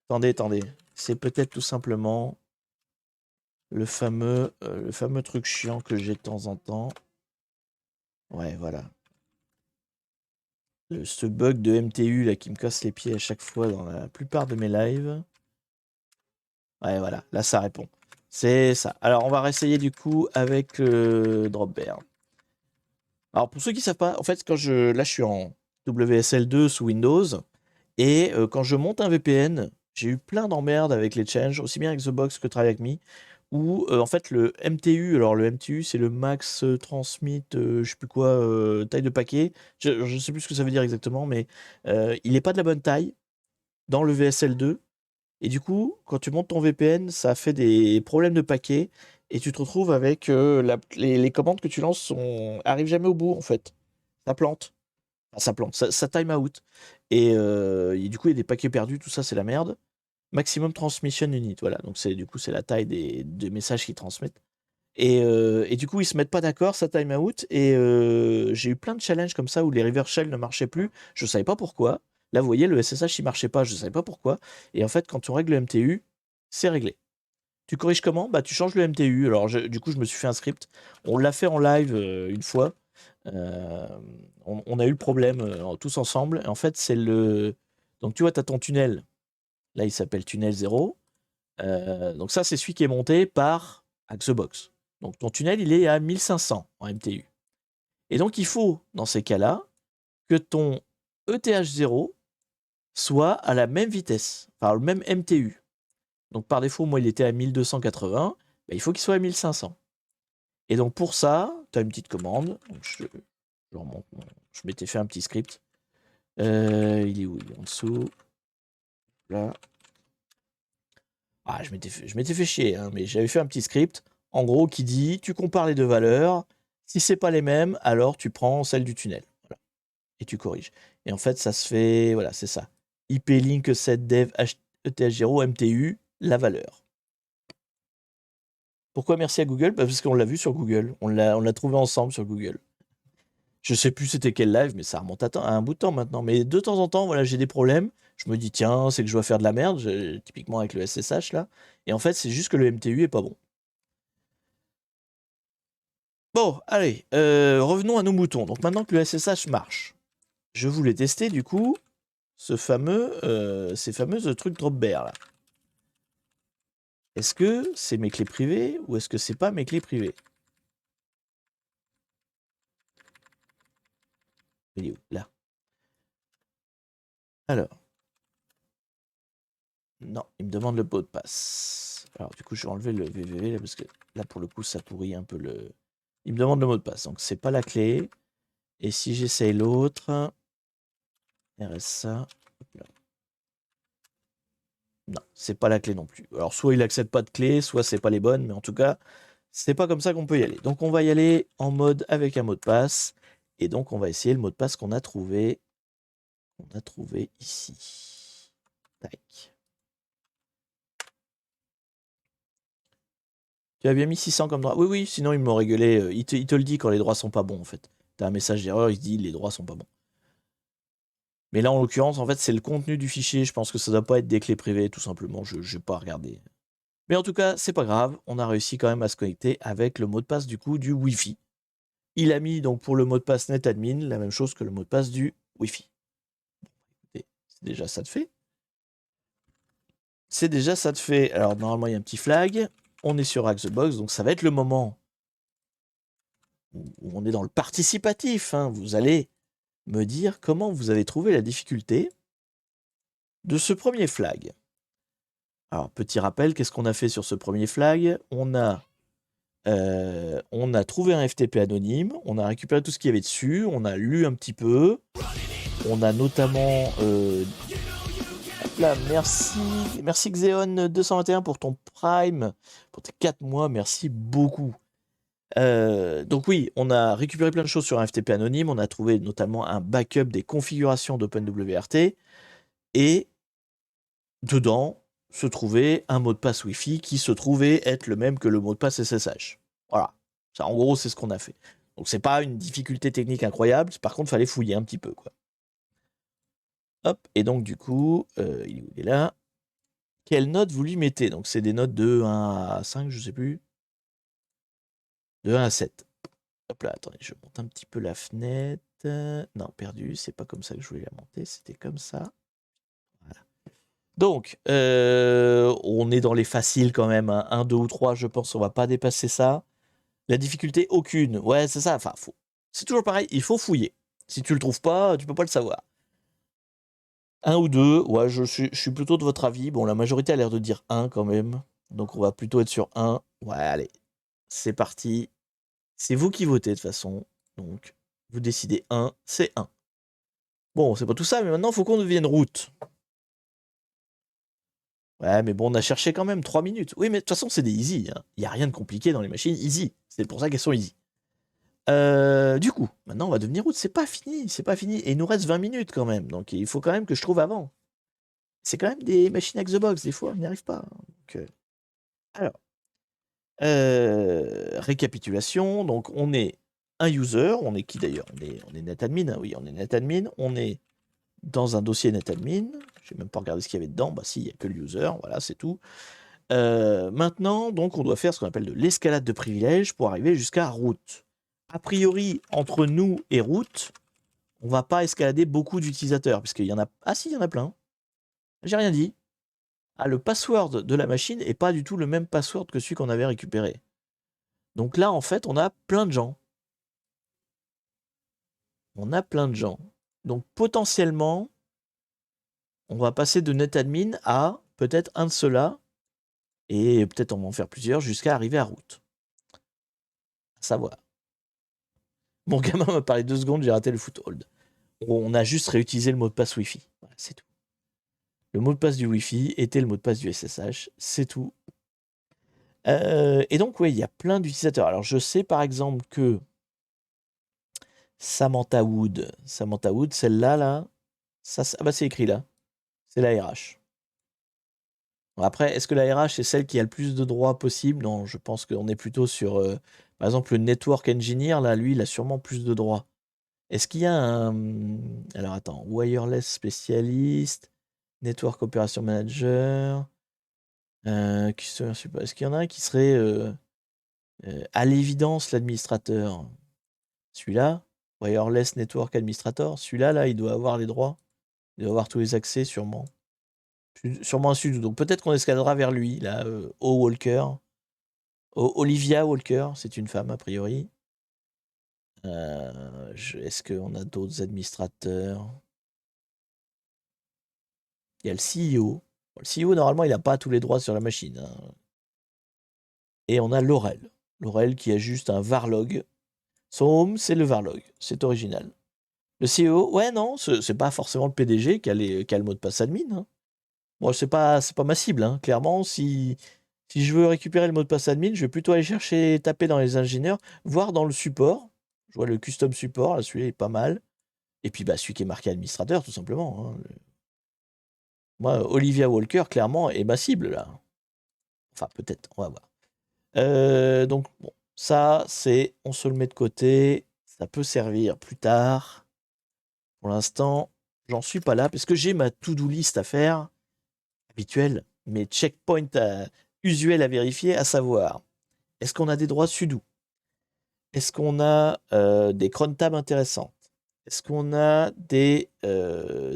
[SPEAKER 1] Attendez. C'est peut-être tout simplement le fameux truc chiant que j'ai de temps en temps. Ouais, voilà. Ce bug de MTU là qui me casse les pieds à chaque fois dans la plupart de mes lives. Ouais, voilà, là ça répond. C'est ça. Alors on va réessayer du coup avec Dropbear. Alors pour ceux qui savent pas, en fait là je suis en WSL2 sous Windows et quand je monte un VPN, j'ai eu plein d'emmerdes avec les changes, aussi bien avec The Box que TryHackMe, où en fait le MTU, alors le MTU c'est le Max Transmit, je sais plus quoi, taille de paquet, je sais plus ce que ça veut dire exactement, mais il n'est pas de la bonne taille dans le VSL2. Et du coup, quand tu montes ton VPN, ça fait des problèmes de paquets et tu te retrouves avec les commandes que tu lances arrivent jamais au bout en fait. Ça plante. Enfin, ça plante, ça time out. Et du coup, il y a des paquets perdus, tout ça, c'est la merde. Maximum transmission unit, voilà. Donc du coup, c'est la taille des messages qu'ils transmettent. Et du coup, ils se mettent pas d'accord, ça time out. Et j'ai eu plein de challenges comme ça où les reverse shell ne marchaient plus. Je savais pas pourquoi. Là, vous voyez, le SSH, il marchait pas, je savais pas pourquoi. Et en fait, quand on règle le MTU, c'est réglé. Tu corriges comment? Bah, tu changes le MTU. Alors, du coup, je me suis fait un script. On l'a fait en live une fois. Euh, on a eu le problème tous ensemble. En fait, c'est le. Donc, tu vois, tu as ton tunnel. Là, il s'appelle tunnel 0. Donc, ça, c'est celui qui est monté par Axebox. Donc, ton tunnel, il est à 1500 en MTU. Et donc, il faut, dans ces cas-là, que ton ETH0 soit à la même vitesse, enfin, le même MTU. Donc, par défaut, moi, il était à 1280. Bah, il faut qu'il soit à 1500. Et donc, pour ça, tu as une petite commande. Donc, je m'étais fait un petit script. Il est où? Il est en dessous. Là. Ah, je m'étais fait chier, hein, mais j'avais fait un petit script, en gros, qui dit, tu compares les deux valeurs, si c'est pas les mêmes, alors tu prends celle du tunnel. Voilà. Et tu corriges. Et en fait, ça se fait, voilà, c'est ça. IP link set dev ETH0 MTU, la valeur. Pourquoi merci à Google? Bah, parce qu'on l'a vu sur Google. On l'a trouvé ensemble sur Google. Je sais plus c'était quel live, mais ça remonte à un bout de temps maintenant. Mais de temps en temps, voilà, j'ai des problèmes. Je me dis, tiens, c'est que je dois faire de la merde, typiquement avec le SSH là. Et en fait, c'est juste que le MTU est pas bon. Bon, allez, revenons à nos moutons. Donc maintenant que le SSH marche, je voulais tester du coup ces fameuses trucs Dropbear là. Est-ce que c'est mes clés privées ou est-ce que c'est pas mes clés privées? Il est où? Là. Alors. Non, il me demande le mot de passe. Alors du coup, je vais enlever le www là, parce que là, pour le coup, ça pourrit un peu le. Il me demande le mot de passe, donc c'est pas la clé. Et si j'essaye l'autre, RSA, non, c'est pas la clé non plus. Alors soit il accepte pas de clé, soit c'est pas les bonnes, mais en tout cas, c'est pas comme ça qu'on peut y aller. Donc on va y aller en mode avec un mot de passe, et donc on va essayer le mot de passe qu'on a trouvé. On a trouvé ici. Tac. Tu as bien mis 600 comme droit? Oui, oui, sinon il m'aurait gueulé. Il te le dit quand les droits sont pas bons, en fait. T'as un message d'erreur, il te dit les droits sont pas bons. Mais là, en l'occurrence, en fait, c'est le contenu du fichier. Je pense que ça doit pas être des clés privées, tout simplement. Je vais pas regarder. Mais en tout cas, c'est pas grave. On a réussi quand même à se connecter avec le mot de passe du coup du Wi-Fi. Il a mis donc pour le mot de passe netadmin la même chose que le mot de passe du Wi-Fi. Écoutez, c'est déjà ça de fait. C'est déjà ça de fait. Alors normalement, il y a un petit flag. On est sur Hack the Box, donc ça va être le moment où on est dans le participatif. Hein. Vous allez me dire comment vous avez trouvé la difficulté de ce premier flag. Alors, petit rappel, qu'est-ce qu'on a fait sur ce premier flag? On a trouvé un FTP anonyme, on a récupéré tout ce qu'il y avait dessus, on a lu un petit peu, on a notamment... là, merci Xeon221 pour ton Prime, pour tes 4 mois, merci beaucoup. Donc oui, on a récupéré plein de choses sur un FTP anonyme, on a trouvé notamment un backup des configurations d'OpenWRT, et dedans se trouvait un mot de passe Wi-Fi qui se trouvait être le même que le mot de passe SSH. Voilà, ça, en gros, c'est ce qu'on a fait. Donc c'est pas une difficulté technique incroyable, par contre, il fallait fouiller un petit peu, quoi. Hop, et donc du coup, il est là. Quelle note vous lui mettez? Donc c'est des notes de 1 à 5, je sais plus. De 1 à 7. Hop là, attendez, je monte un petit peu la fenêtre. Non, perdu, c'est pas comme ça que je voulais la monter, c'était comme ça. Voilà. Donc, on est dans les faciles quand même, hein. 1, 2 ou 3, je pense, on va pas dépasser ça. La difficulté, aucune. Ouais, c'est ça. Enfin, c'est toujours pareil, il faut fouiller. Si tu le trouves pas, tu peux pas le savoir. 1 ou 2, ouais, je suis plutôt de votre avis. Bon, la majorité a l'air de dire 1 quand même. Donc, on va plutôt être sur 1. Ouais, allez, c'est parti. C'est vous qui votez de toute façon. Donc, vous décidez 1, c'est 1. Bon, c'est pas tout ça, mais maintenant, il faut qu'on devienne route. Ouais, mais bon, on a cherché quand même 3 minutes. Oui, mais de toute façon, c'est des easy, hein. Il n'y a rien de compliqué dans les machines easy. C'est pour ça qu'elles sont easy. Du coup, maintenant, on va devenir route. C'est pas fini, c'est pas fini. Et il nous reste 20 minutes quand même. Donc, il faut quand même que je trouve avant. C'est quand même des machines avec the box. Des fois, on n'y arrive pas. Donc, alors, récapitulation. Donc, on est un user. On est qui d'ailleurs? On est netadmin, hein. Oui, on est netadmin. On est dans un dossier netadmin. Je n'ai même pas regardé ce qu'il y avait dedans. Bah si, il n'y a que le user. Voilà, c'est tout. Maintenant, donc, on doit faire ce qu'on appelle de l'escalade de privilèges pour arriver jusqu'à route. A priori, entre nous et route, on va pas escalader beaucoup d'utilisateurs, puisqu'il y en a... Ah si, il y en a plein. J'ai rien dit. Ah, le password de la machine est pas du tout le même password que celui qu'on avait récupéré. Donc là, en fait, on a plein de gens. On a plein de gens. Donc potentiellement, on va passer de netadmin à peut-être un de ceux-là, et peut-être on va en faire plusieurs jusqu'à arriver à route. À savoir. Mon gamin m'a parlé 2 secondes, j'ai raté le foothold. On a juste réutilisé le mot de passe Wi-Fi. Voilà, c'est tout. Le mot de passe du Wi-Fi était le mot de passe du SSH, c'est tout. Et donc, oui, il y a plein d'utilisateurs. Alors, je sais par exemple que Samantha Wood, celle-là, là, ça, ah bah, c'est écrit là. C'est la RH. Bon, après, est-ce que la RH est celle qui a le plus de droits possible? Non, je pense qu'on est plutôt sur, par exemple, le network engineer, là, lui, il a sûrement plus de droits. Est-ce qu'il y a un... Alors, attends, wireless spécialiste, network operation manager, est-ce qu'il y en a un qui serait à l'évidence l'administrateur? Celui-là, wireless network administrator, celui-là, là, il doit avoir les droits. Il doit avoir tous les accès, sûrement. Sûrement un sudo. Donc peut-être qu'on escaladera vers lui, là, O. Walker. Olivia Walker, c'est une femme, a priori. Est-ce qu'on a d'autres administrateurs? Il y a le CEO. Bon, le CEO, normalement, il n'a pas tous les droits sur la machine, hein. Et on a Laurel. Laurel qui a juste un varlog. Son home, c'est le varlog. C'est original. Le CEO, ouais, non, c'est pas forcément le PDG qui a le mot de passe admin, hein. Moi, c'est pas ma cible, hein. Clairement, si je veux récupérer le mot de passe admin, je vais plutôt aller chercher, taper dans les ingénieurs, voir dans le support. Je vois le custom support, là, celui-là est pas mal. Et puis, bah, celui qui est marqué administrateur, tout simplement, hein. Moi, Olivia Walker, clairement, est ma cible, là. Enfin, peut-être, on va voir. Donc, bon, ça, on se le met de côté. Ça peut servir plus tard. Pour l'instant, j'en suis pas là, parce que j'ai ma to-do list à faire, habituelle, mes checkpoints usuels à vérifier, à savoir, est-ce qu'on a des droits sudo? Est-ce qu'on a des cron tabs intéressantes? Est-ce qu'on a des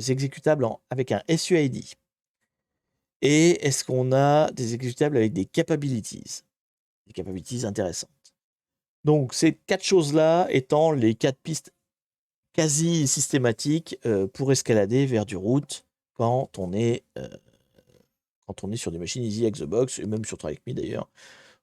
[SPEAKER 1] exécutables avec un SUID? Et est-ce qu'on a des exécutables avec des capabilities? Des capabilities intéressantes. Donc, ces 4 choses-là étant les 4 pistes quasi systématiques pour escalader vers du route quand on est sur des machines Easy X the Box, et même sur TryHackMe d'ailleurs.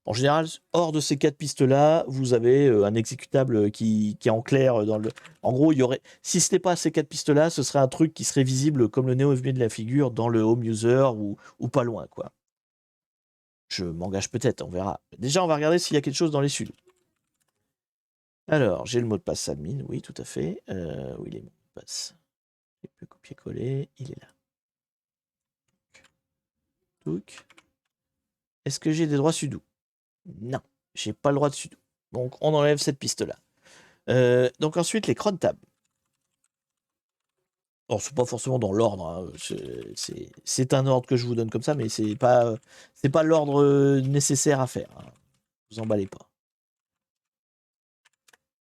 [SPEAKER 1] En général, hors de ces 4 pistes-là, vous avez un exécutable qui est en clair dans le... En gros, il y aurait... Si ce n'était pas ces 4 pistes-là, ce serait un truc qui serait visible comme le néo-FB de la figure dans le home user ou pas loin, quoi. Je m'engage peut-être, on verra. Déjà, on va regarder s'il y a quelque chose dans les sudos. Alors, j'ai le mot de passe admin, oui, tout à fait. Où il est, mon mot de passe? Je peux copier-coller, il est là. Touc. Est-ce que j'ai des droits sudo? Non, j'ai pas le droit de sudo. Donc, on enlève cette piste-là. Donc ensuite, les cron tabs. Alors, c'est pas forcément dans l'ordre, hein. C'est un ordre que je vous donne comme ça, mais c'est pas l'ordre nécessaire à faire, hein. Vous emballez pas.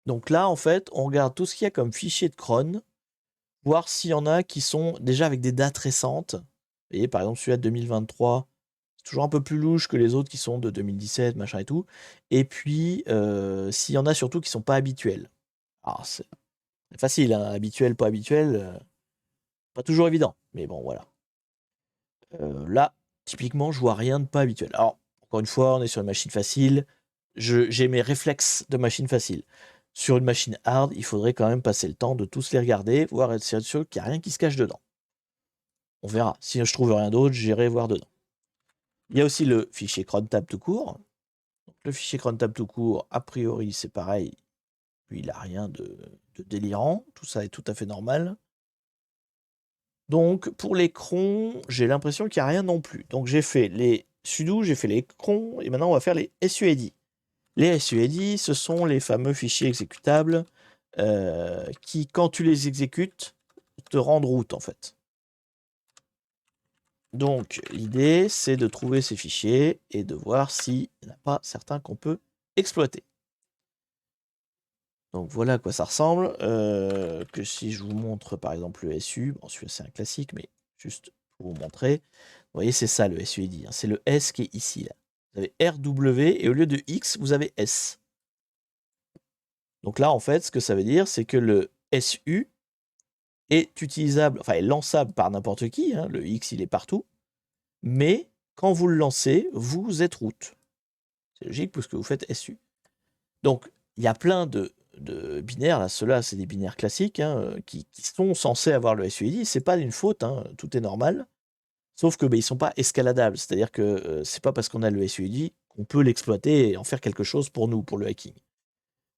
[SPEAKER 1] Donc là, en fait, on regarde tout ce qu'il y a comme fichier de cron, voir s'il y en a qui sont déjà avec des dates récentes. Vous voyez, par exemple, celui-là de 2023, c'est toujours un peu plus louche que les autres qui sont de 2017, machin et tout. Et puis, s'il y en a surtout qui sont pas habituels. Alors, c'est facile, hein, habituel, pas habituel, pas toujours évident. Mais bon, voilà. Là, typiquement, je vois rien de pas habituel. Alors, encore une fois, on est sur une machine facile. J'ai mes réflexes de machine facile. Sur une machine hard, il faudrait quand même passer le temps de tous les regarder, voir être sûr qu'il n'y a rien qui se cache dedans. On verra. Si je trouve rien d'autre, j'irai voir dedans. Il y a aussi le fichier crontab tout court. Donc, le fichier crontab tout court, a priori, c'est pareil. Puis il n'a rien de délirant. Tout ça est tout à fait normal. Donc, pour les crons, j'ai l'impression qu'il n'y a rien non plus. Donc, j'ai fait les sudo, j'ai fait les crons, et maintenant, on va faire les suid. Les suid, ce sont les fameux fichiers exécutables qui, quand tu les exécutes, te rendent route, en fait. Donc, l'idée, c'est de trouver ces fichiers et de voir s'il n'y en a pas certains qu'on peut exploiter. Donc, voilà à quoi ça ressemble. Que si je vous montre, par exemple, le SU, bon, celui-là, c'est un classique, mais juste pour vous montrer. Vous voyez, c'est ça, le SUID. Hein. C'est le S qui est ici, là. Vous avez RW, et au lieu de X, vous avez S. Donc là, en fait, ce que ça veut dire, c'est que le SU est utilisable, enfin, est lançable par n'importe qui. Hein. Le X, il est partout. Mais quand vous le lancez, vous êtes root. C'est logique puisque vous faites SU. Donc, il y a plein de binaires. Là, ceux-là, c'est des binaires classiques hein, qui sont censés avoir le SUID. C'est pas une faute, hein, tout est normal. Sauf que ils sont pas escaladables. C'est-à-dire que c'est pas parce qu'on a le SUID qu'on peut l'exploiter et en faire quelque chose pour nous, pour le hacking.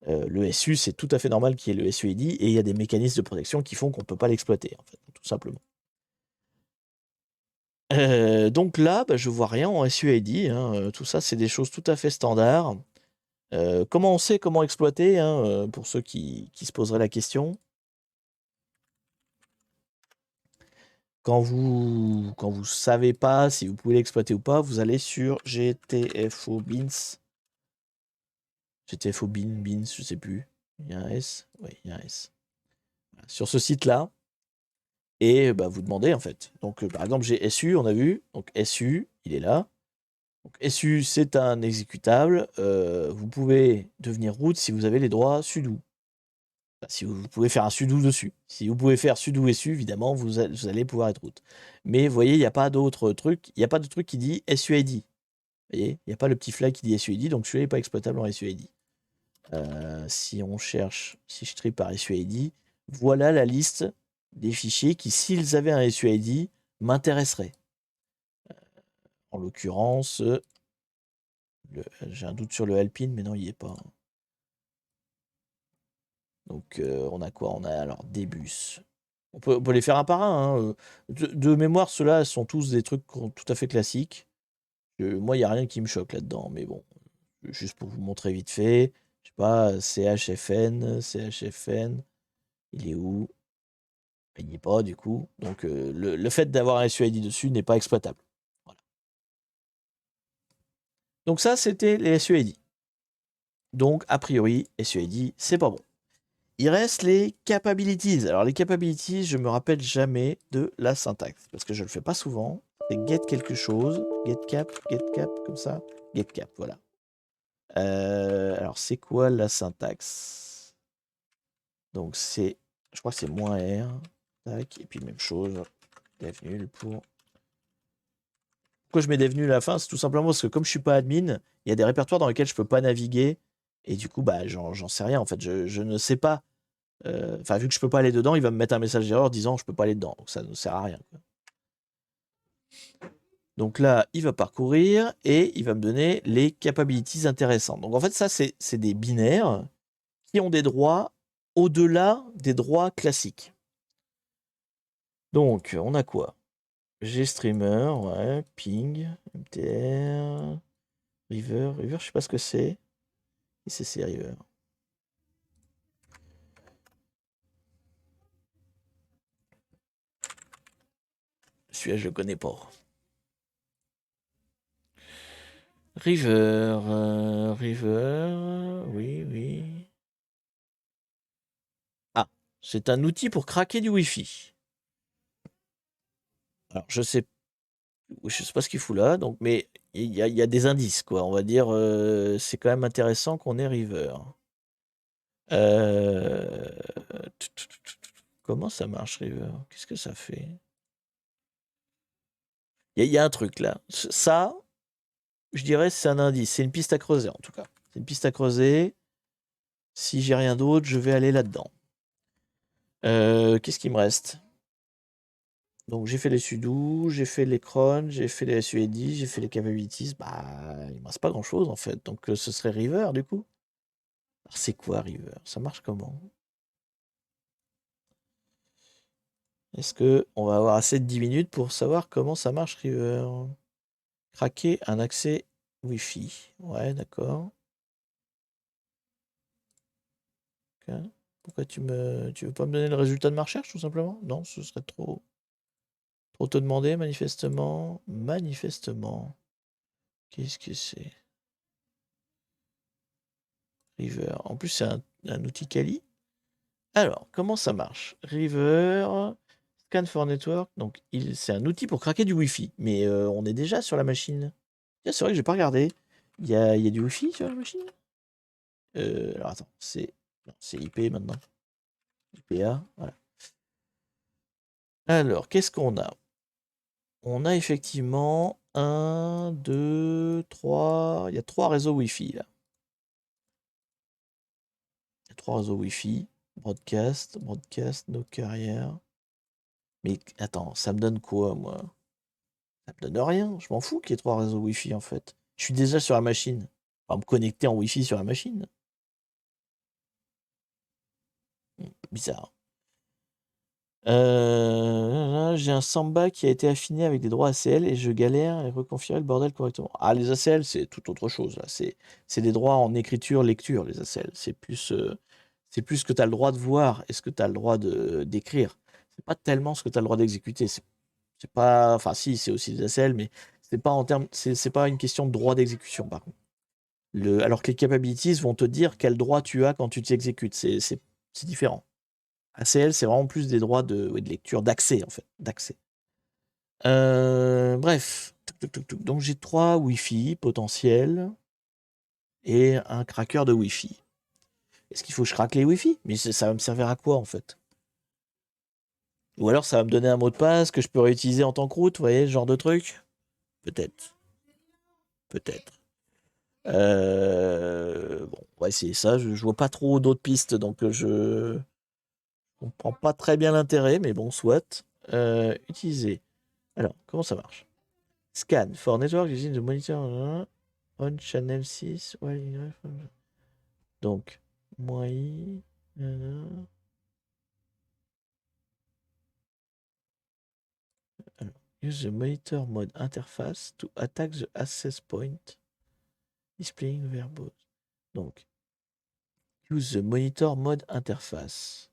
[SPEAKER 1] Le SU, c'est tout à fait normal qu'il y ait le SUID et il y a des mécanismes de protection qui font qu'on ne peut pas l'exploiter, en fait, tout simplement. Donc là, je vois rien en SUID. Hein, tout ça, c'est des choses tout à fait standards. Comment on sait comment exploiter, hein, pour ceux qui se poseraient la question. Quand vous savez pas si vous pouvez l'exploiter ou pas, vous allez sur GTFO Beans. GTFO Beans, je sais plus. Il y a un S? Oui, il y a un S. Voilà. Sur ce site-là, et vous demandez en fait. Donc par exemple, j'ai SU, on a vu. Donc SU, il est là. Donc SU, c'est un exécutable. Vous pouvez devenir root si vous avez les droits sudo. Enfin, si vous pouvez faire un sudo dessus. Si vous pouvez faire sudo SU, évidemment, vous allez pouvoir être root. Mais vous voyez, il n'y a pas d'autre truc. Il n'y a pas de truc qui dit SUID. Vous voyez, il n'y a pas le petit flag qui dit SUID, donc celui-là n'est pas exploitable en SUID. Si on cherche, si je trie par SUID, voilà la liste des fichiers qui, s'ils avaient un SUID, m'intéresseraient. En l'occurrence, j'ai un doute sur le Alpine, mais non, il n'y est pas. Donc, on a quoi? On a alors des bus. On peut les faire un par un. Hein. De mémoire, ceux-là sont tous des trucs tout à fait classiques. Moi, il n'y a rien qui me choque là-dedans, mais bon, juste pour vous montrer vite fait. Je sais pas, CHFN, il est où? Il n'y est pas, du coup. Donc, le fait d'avoir un SUID dessus n'est pas exploitable. Voilà. Donc, ça, c'était les SUID. Donc, a priori, SUID, c'est pas bon. Il reste les capabilities. Alors, les capabilities, je me rappelle jamais de la syntaxe. Parce que je le fais pas souvent. C'est get quelque chose. Get cap, comme ça. Get cap, voilà. Alors, c'est quoi la syntaxe? Donc, c'est. Je crois que c'est -R. Tac. Et puis, même chose. Dev nul pour. Pourquoi je mets dev nul à la fin? C'est tout simplement parce que comme je suis pas admin, il y a des répertoires dans lesquels je peux pas naviguer. Et du coup, j'en sais rien. En fait, je ne sais pas. Enfin, vu que je peux pas aller dedans, il va me mettre un message d'erreur disant je peux pas aller dedans. Donc ça ne sert à rien. Quoi. Donc là, il va parcourir et il va me donner les capabilities intéressantes. Donc en fait, ça, c'est des binaires qui ont des droits au-delà des droits classiques. Donc, on a quoi? GStreamer, ouais, ping, MTR, river, je sais pas ce que c'est. Et c'est river. Celui-là, je le connais pas. River, oui. Ah, c'est un outil pour craquer du Wi-Fi. Alors, je sais Je sais pas ce qu'il fout là, donc, mais il y a des indices, quoi. On va dire, c'est quand même intéressant qu'on ait River. Euh, Comment ça marche, River? Qu'est-ce que ça fait? Il y a un truc là. Ça, je dirais, c'est un indice. C'est une piste à creuser, en tout cas. C'est une piste à creuser. Si j'ai rien d'autre, je vais aller là-dedans. Qu'est-ce qu'il me reste? Donc j'ai fait les sudo, j'ai fait les cron, j'ai fait les SUID, j'ai fait les capabilities. Bah, il me reste pas grand-chose en fait. Donc ce serait River du coup. Alors c'est quoi River? Ça marche comment? Est-ce que on va avoir assez de 10 minutes pour savoir comment ça marche River? Craquer un accès Wi-Fi. Ouais, d'accord. Ok. Pourquoi tu veux pas me donner le résultat de ma recherche tout simplement? Non, ce serait trop te demander manifestement. Manifestement. Qu'est-ce que c'est? River. En plus, c'est un outil quali. Alors, comment ça marche? River, Scan for Network. Donc, c'est un outil pour craquer du Wi-Fi. Mais on est déjà sur la machine. Tiens, c'est vrai que j'ai pas regardé. Il y a du Wi-Fi sur la machine? Alors, attends. Non, c'est IP maintenant. IPA. Voilà. Alors, qu'est-ce qu'on a? On a effectivement un, deux, trois. Il y a trois réseaux Wi-Fi là. Il y a trois réseaux Wi-Fi. Broadcast, no carrier. Mais attends, ça me donne quoi, moi? Ça me donne rien. Je m'en fous qu'il y ait trois réseaux Wi-Fi, en fait. Je suis déjà sur la machine. On va me connecter en Wi-Fi sur la machine. Bizarre. J'ai un Samba qui a été affiné avec des droits ACL et je galère à reconfigurer le bordel correctement. Ah, les ACL, c'est tout autre chose, là. C'est des droits en écriture, lecture, les ACL. C'est plus ce que tu as le droit de voir et ce que tu as le droit d'écrire. C'est pas tellement ce que tu as le droit d'exécuter. C'est pas, enfin si, c'est aussi des ACL, mais c'est pas en termes, c'est pas une question de droit d'exécution par contre. Alors que les capabilities vont te dire quel droit tu as quand tu t'exécutes. C'est différent. ACL, c'est vraiment plus des droits ouais, de lecture, d'accès en fait, d'accès. Bref, donc j'ai trois Wi-Fi potentiels et un cracker de Wi-Fi. Est-ce qu'il faut que je craque les Wi-Fi? Mais ça va me servir à quoi en fait? Ou alors ça va me donner un mot de passe que je peux réutiliser en tant que route, vous voyez, ce genre de truc? Peut-être, peut-être. Bon, on va essayer ça. Je vois pas trop d'autres pistes, donc je comprends pas très bien l'intérêt, mais bon, soit. Utiliser. Alors, comment ça marche? Scan for network using the monitor on channel 6. Donc, moi I. Alors, use the monitor mode interface to attack the access point. Displaying verbose. Donc, use the monitor mode interface.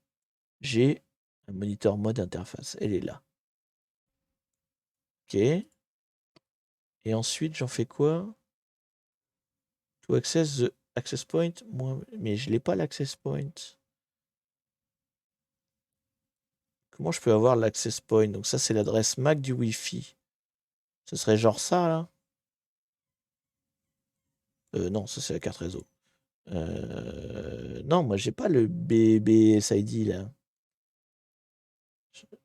[SPEAKER 1] J'ai un monitor mode interface. Elle est là. Ok. Et ensuite, j'en fais quoi? To access the access point. Mais je l'ai pas l'access point. Comment je peux avoir l'access point? Donc ça, c'est l'adresse MAC du Wi-Fi. Ce serait genre ça, là? Non, ça, c'est la carte réseau. Non, moi, j'ai pas le BBSID, là.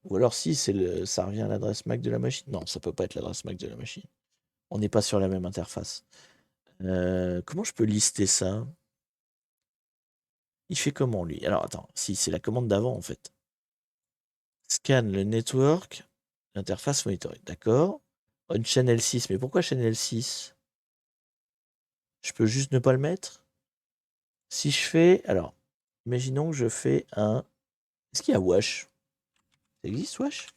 [SPEAKER 1] Ou alors, si, ça revient à l'adresse MAC de la machine. Non, ça peut pas être l'adresse MAC de la machine. On n'est pas sur la même interface. Comment je peux lister ça? Il fait comment, lui? Alors, attends. Si, c'est la commande d'avant, en fait. Scan le network, l'interface monitoring. D'accord. On channel 6. Mais pourquoi channel 6? Je peux juste ne pas le mettre? Si je fais... Alors, imaginons que je fais un... Est-ce qu'il y a Wash? Ça existe, Wash?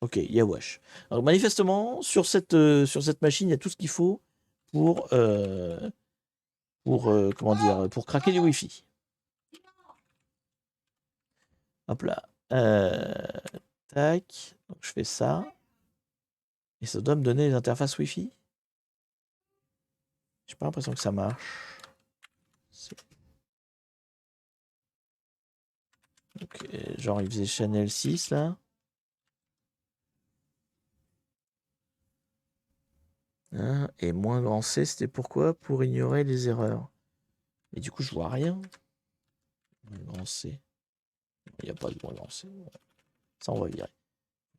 [SPEAKER 1] Ok, il y a Wash. Alors, manifestement, sur cette machine, il y a tout ce qu'il faut comment dire, pour craquer du Wi-Fi. Hop là. Tac. Donc, je fais ça. Et ça doit me donner les interfaces Wi-Fi. J'ai pas l'impression que ça marche. Donc, genre, il faisait Channel 6, là. Hein, et moins grand C, c'était pourquoi? Pour ignorer les erreurs. Mais du coup, je vois rien. Moins grand C. Il n'y a pas de moins grand C. Ça, on va virer.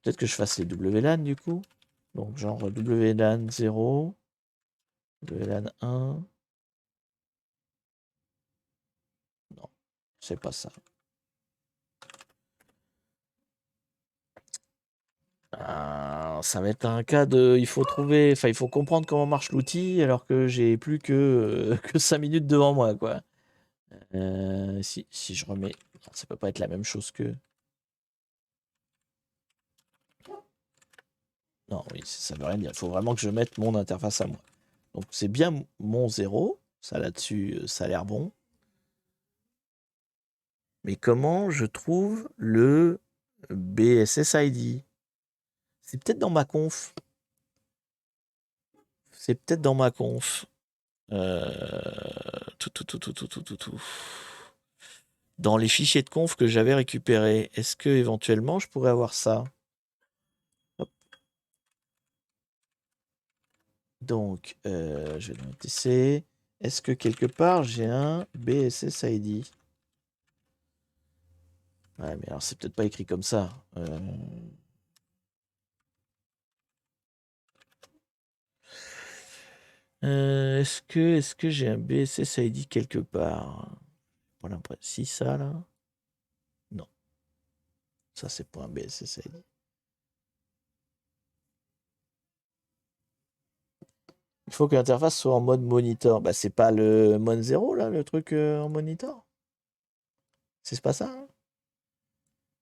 [SPEAKER 1] Peut-être que je fasse les WLAN du coup. Donc, genre WLAN 0, WLAN 1. Non, c'est pas ça. Ça va être un cas de. Il faut trouver. Enfin, il faut comprendre comment marche l'outil alors que j'ai plus que 5 minutes devant moi, quoi. Si je remets. Ça peut pas être la même chose que. Non, oui, ça veut rien dire. Il faut vraiment que je mette mon interface à moi. Donc, c'est bien mon 0. Ça là-dessus, ça a l'air bon. Mais comment je trouve le BSSID? C'est peut-être dans ma conf. C'est peut-être dans ma conf. Tout. Dans les fichiers de conf que j'avais récupérés, est-ce que éventuellement je pourrais avoir ça? Hop. Donc, je vais dans le TC. Est-ce que quelque part j'ai un BSSID? Ouais, mais alors c'est peut-être pas écrit comme ça. Est-ce que j'ai un BSSID quelque part? Voilà, si ça là. Non, ça c'est pas un BSSID. Il faut que l'interface soit en mode monitor. Bah c'est pas le Mon 0 là, le truc en monitor? C'est pas ça, hein?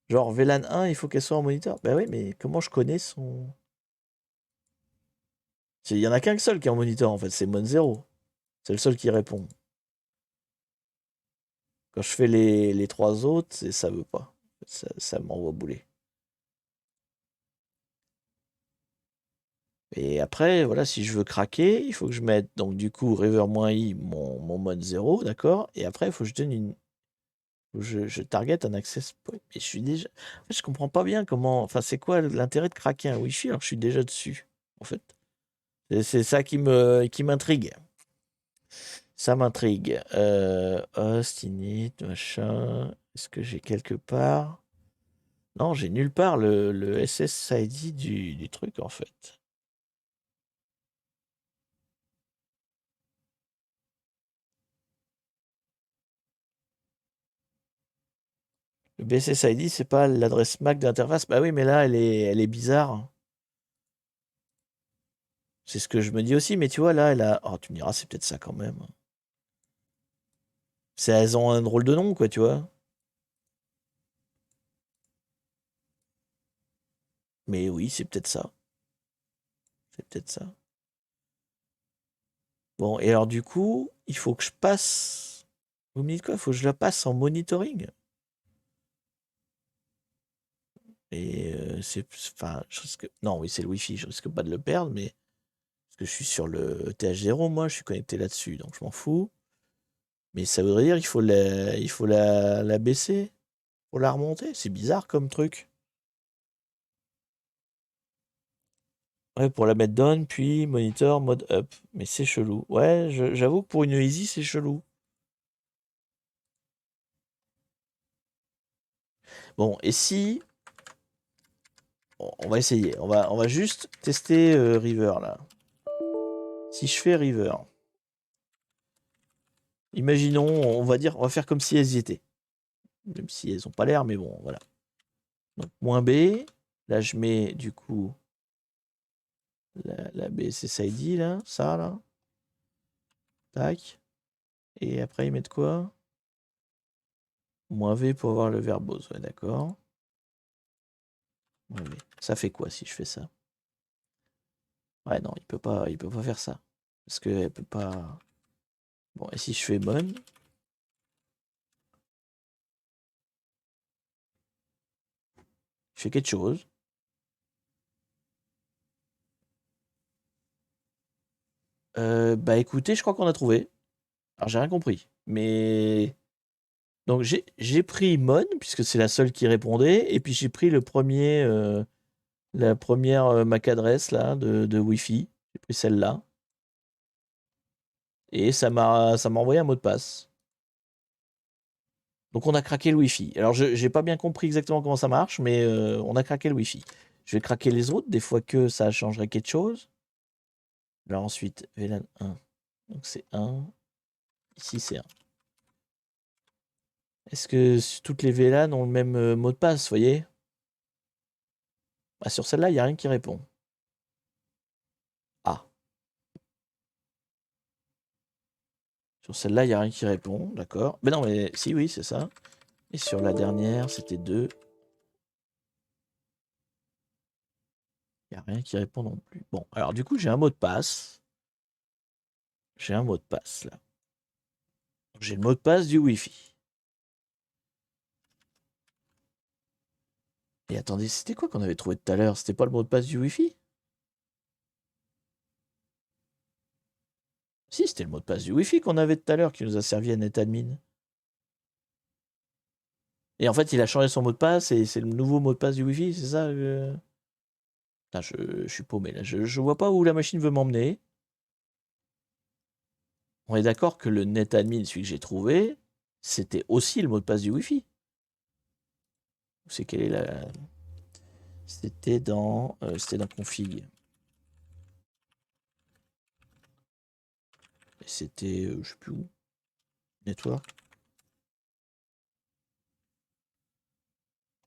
[SPEAKER 1] Genre VLAN 1, il faut qu'elle soit en monitor. Bah oui, mais comment je connais son. Il y en a qu'un seul qui est en monitor en fait, c'est Mon 0. C'est le seul qui répond. Quand je fais les trois autres, ça veut pas. Ça m'envoie bouler. Et après, voilà, si je veux craquer, il faut que je mette donc du coup river-i mon mode 0, d'accord? Et après, il faut que je donne une. Je target un access point. Mais je suis déjà. En fait, je comprends pas bien comment. Enfin, c'est quoi l'intérêt de craquer un Wi-Fi alors que je suis déjà dessus, en fait. C'est ça qui m'intrigue. Ça m'intrigue. Host, init, machin. Est-ce que j'ai quelque part? Non, j'ai nulle part le SSID du truc, en fait. Le BSSID, c'est pas l'adresse MAC d'interface. Bah oui, mais là, elle est bizarre. C'est ce que je me dis aussi, mais tu vois, là, elle a. Oh, tu me diras, c'est peut-être ça quand même. Elles ont un drôle de nom, quoi, tu vois. Mais oui, c'est peut-être ça. C'est peut-être ça. Bon, et alors du coup, il faut que je passe. Vous me dites quoi? Il faut que je la passe en monitoring? Et c'est. Enfin, je risque. Non, oui, c'est le Wi-Fi, je risque pas de le perdre, mais. Parce que je suis sur le TH0, moi, je suis connecté là-dessus, donc je m'en fous. Mais ça voudrait dire qu'il faut la baisser pour la remonter. C'est bizarre comme truc. Ouais, pour la mettre down, puis monitor, mode up. Mais c'est chelou. Ouais, j'avoue que pour une easy, c'est chelou. Bon, et si. On va essayer. On va juste tester River là. Si je fais River. Imaginons, on va faire comme si elles y étaient. Même si elles n'ont pas l'air, mais bon, voilà. Donc, -B. Là, je mets du coup la BSSID là, ça là. Tac. Et après, ils mettent quoi? -V pour avoir le verbose. Ouais, d'accord. -V. Ça fait quoi si je fais ça? Ouais, non, il peut pas faire ça. Parce qu'elle peut pas. Bon, et si je fais bonne? Je fais quelque chose. Bah écoutez, je crois qu'on a trouvé. Alors j'ai rien compris. Mais. Donc j'ai pris Mon, puisque c'est la seule qui répondait, et puis j'ai pris la première MAC adresse là, de Wi-Fi. J'ai pris celle-là. Et ça m'a envoyé un mot de passe. Donc on a craqué le Wi-Fi. Alors je n'ai pas bien compris exactement comment ça marche, mais on a craqué le Wi-Fi. Je vais craquer les autres, des fois que ça changerait quelque chose. Alors ensuite, VLAN 1. Donc c'est 1. Ici c'est 1. Est-ce que toutes les VLAN ont le même mot de passe, vous voyez? Bah, sur celle-là, il n'y a rien qui répond. Ah. Sur celle-là, il n'y a rien qui répond, d'accord. Mais non, mais si, oui, c'est ça. Et sur la dernière, c'était 2. Il n'y a rien qui répond non plus. Bon, alors du coup, j'ai un mot de passe. J'ai un mot de passe, là. J'ai le mot de passe du Wi-Fi. Et attendez, c'était quoi qu'on avait trouvé tout à l'heure? C'était pas le mot de passe du Wi-Fi? Si, c'était le mot de passe du Wi-Fi qu'on avait tout à l'heure qui nous a servi à NetAdmin. Et en fait, il a changé son mot de passe et c'est le nouveau mot de passe du Wi-Fi, c'est ça? Putain, je suis paumé là. Je vois pas où la machine veut m'emmener. On est d'accord que le NetAdmin, celui que j'ai trouvé, c'était aussi le mot de passe du Wi-Fi. C'est quelle est la... C'était dans config. Et c'était, je sais plus où. Network.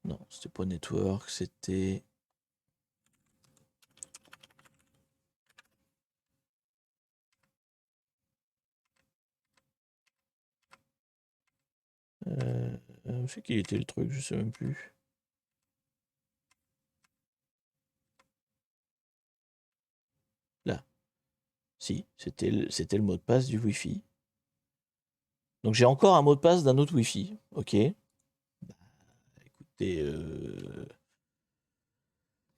[SPEAKER 1] Non, c'était pas network, c'était... c'est qui était le truc, je sais même plus. Là. Si, c'était le mot de passe du Wi-Fi. Donc j'ai encore un mot de passe d'un autre Wi-Fi. Ok. Bah,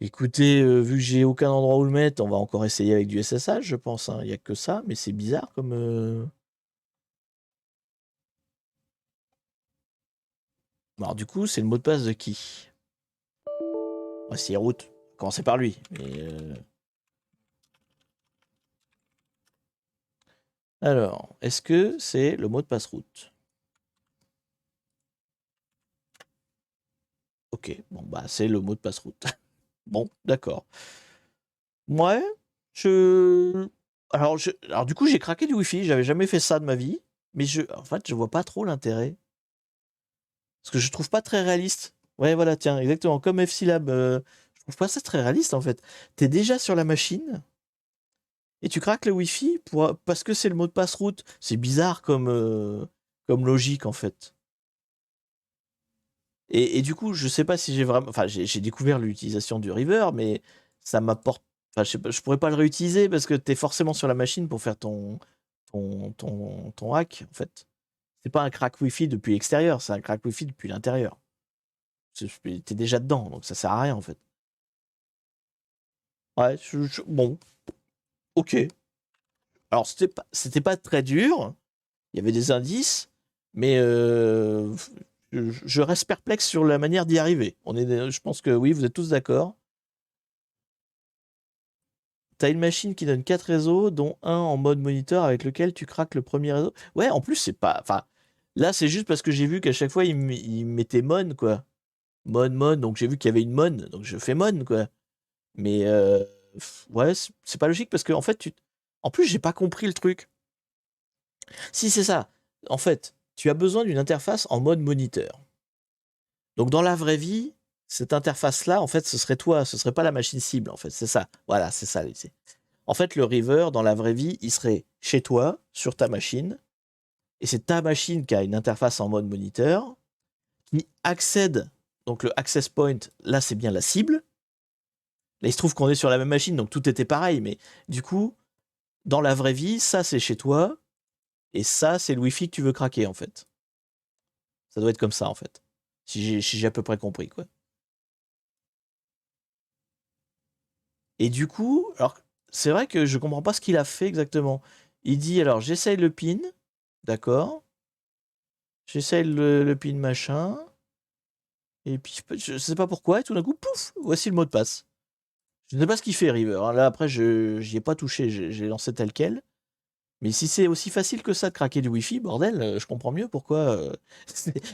[SPEAKER 1] écoutez, vu que j'ai aucun endroit où le mettre, on va encore essayer avec du SSH, je pense. Il n'y a que ça, mais c'est bizarre comme... Alors du coup, c'est le mot de passe de qui? Ouais, c'est root. Commencez par lui. Mais, alors, est-ce que c'est le mot de passe root? Ok, bon bah c'est le mot de passe root. Bon, d'accord. Ouais, je... Alors du coup, j'ai craqué du Wi-Fi, j'avais jamais fait ça de ma vie, mais en fait, je vois pas trop l'intérêt. Parce que je trouve pas très réaliste. Ouais, voilà, tiens, exactement, comme FCLab, je trouve pas ça très réaliste en fait. T'es déjà sur la machine, et tu craques le Wi-Fi parce que c'est le mot de passe route. C'est bizarre comme logique en fait. Et du coup, je sais pas si j'ai vraiment... Enfin, j'ai découvert l'utilisation du River, mais ça m'apporte... Enfin, je sais pas, je pourrais pas le réutiliser parce que t'es forcément sur la machine pour faire ton hack, en fait. C'est pas un crack Wi-Fi depuis l'extérieur, c'est un crack Wi-Fi depuis l'intérieur. T'es déjà dedans, donc ça sert à rien, en fait. Ouais, bon, ok. Alors, c'était pas très dur, il y avait des indices, mais je reste perplexe sur la manière d'y arriver. Je pense que oui, vous êtes tous d'accord. T'as une machine qui donne 4 réseaux, dont un en mode moniteur avec lequel tu craques le premier réseau. Ouais, en plus, c'est pas. Enfin, là, c'est juste parce que j'ai vu qu'à chaque fois, il mettait mon, quoi. Mon, donc j'ai vu qu'il y avait une mon, donc je fais mon, quoi. Mais, ouais, c'est pas logique parce que, en fait, En plus, j'ai pas compris le truc. Si, c'est ça. En fait, tu as besoin d'une interface en mode moniteur. Donc, dans la vraie vie, cette interface-là, en fait, ce serait toi, ce serait pas la machine cible, en fait. C'est ça. Voilà, c'est ça. En fait, le river, dans la vraie vie, il serait chez toi, sur ta machine, et c'est ta machine qui a une interface en mode moniteur, qui accède, donc le access point, là c'est bien la cible. Là, il se trouve qu'on est sur la même machine, donc tout était pareil, mais du coup, dans la vraie vie, ça c'est chez toi, et ça c'est le Wi-Fi que tu veux craquer, en fait. Ça doit être comme ça, en fait. Si j'ai à peu près compris, quoi. Et du coup, alors, c'est vrai que je comprends pas ce qu'il a fait exactement. Il dit, alors, j'essaye le pin, d'accord. J'essaye le pin machin. Et puis, je sais pas pourquoi, et tout d'un coup, pouf, voici le mot de passe. Je ne sais pas ce qu'il fait, River, hein. Là, après, j'y ai pas touché. J'ai lancé tel quel. Mais si c'est aussi facile que ça de craquer du Wi-Fi, bordel, je comprends mieux pourquoi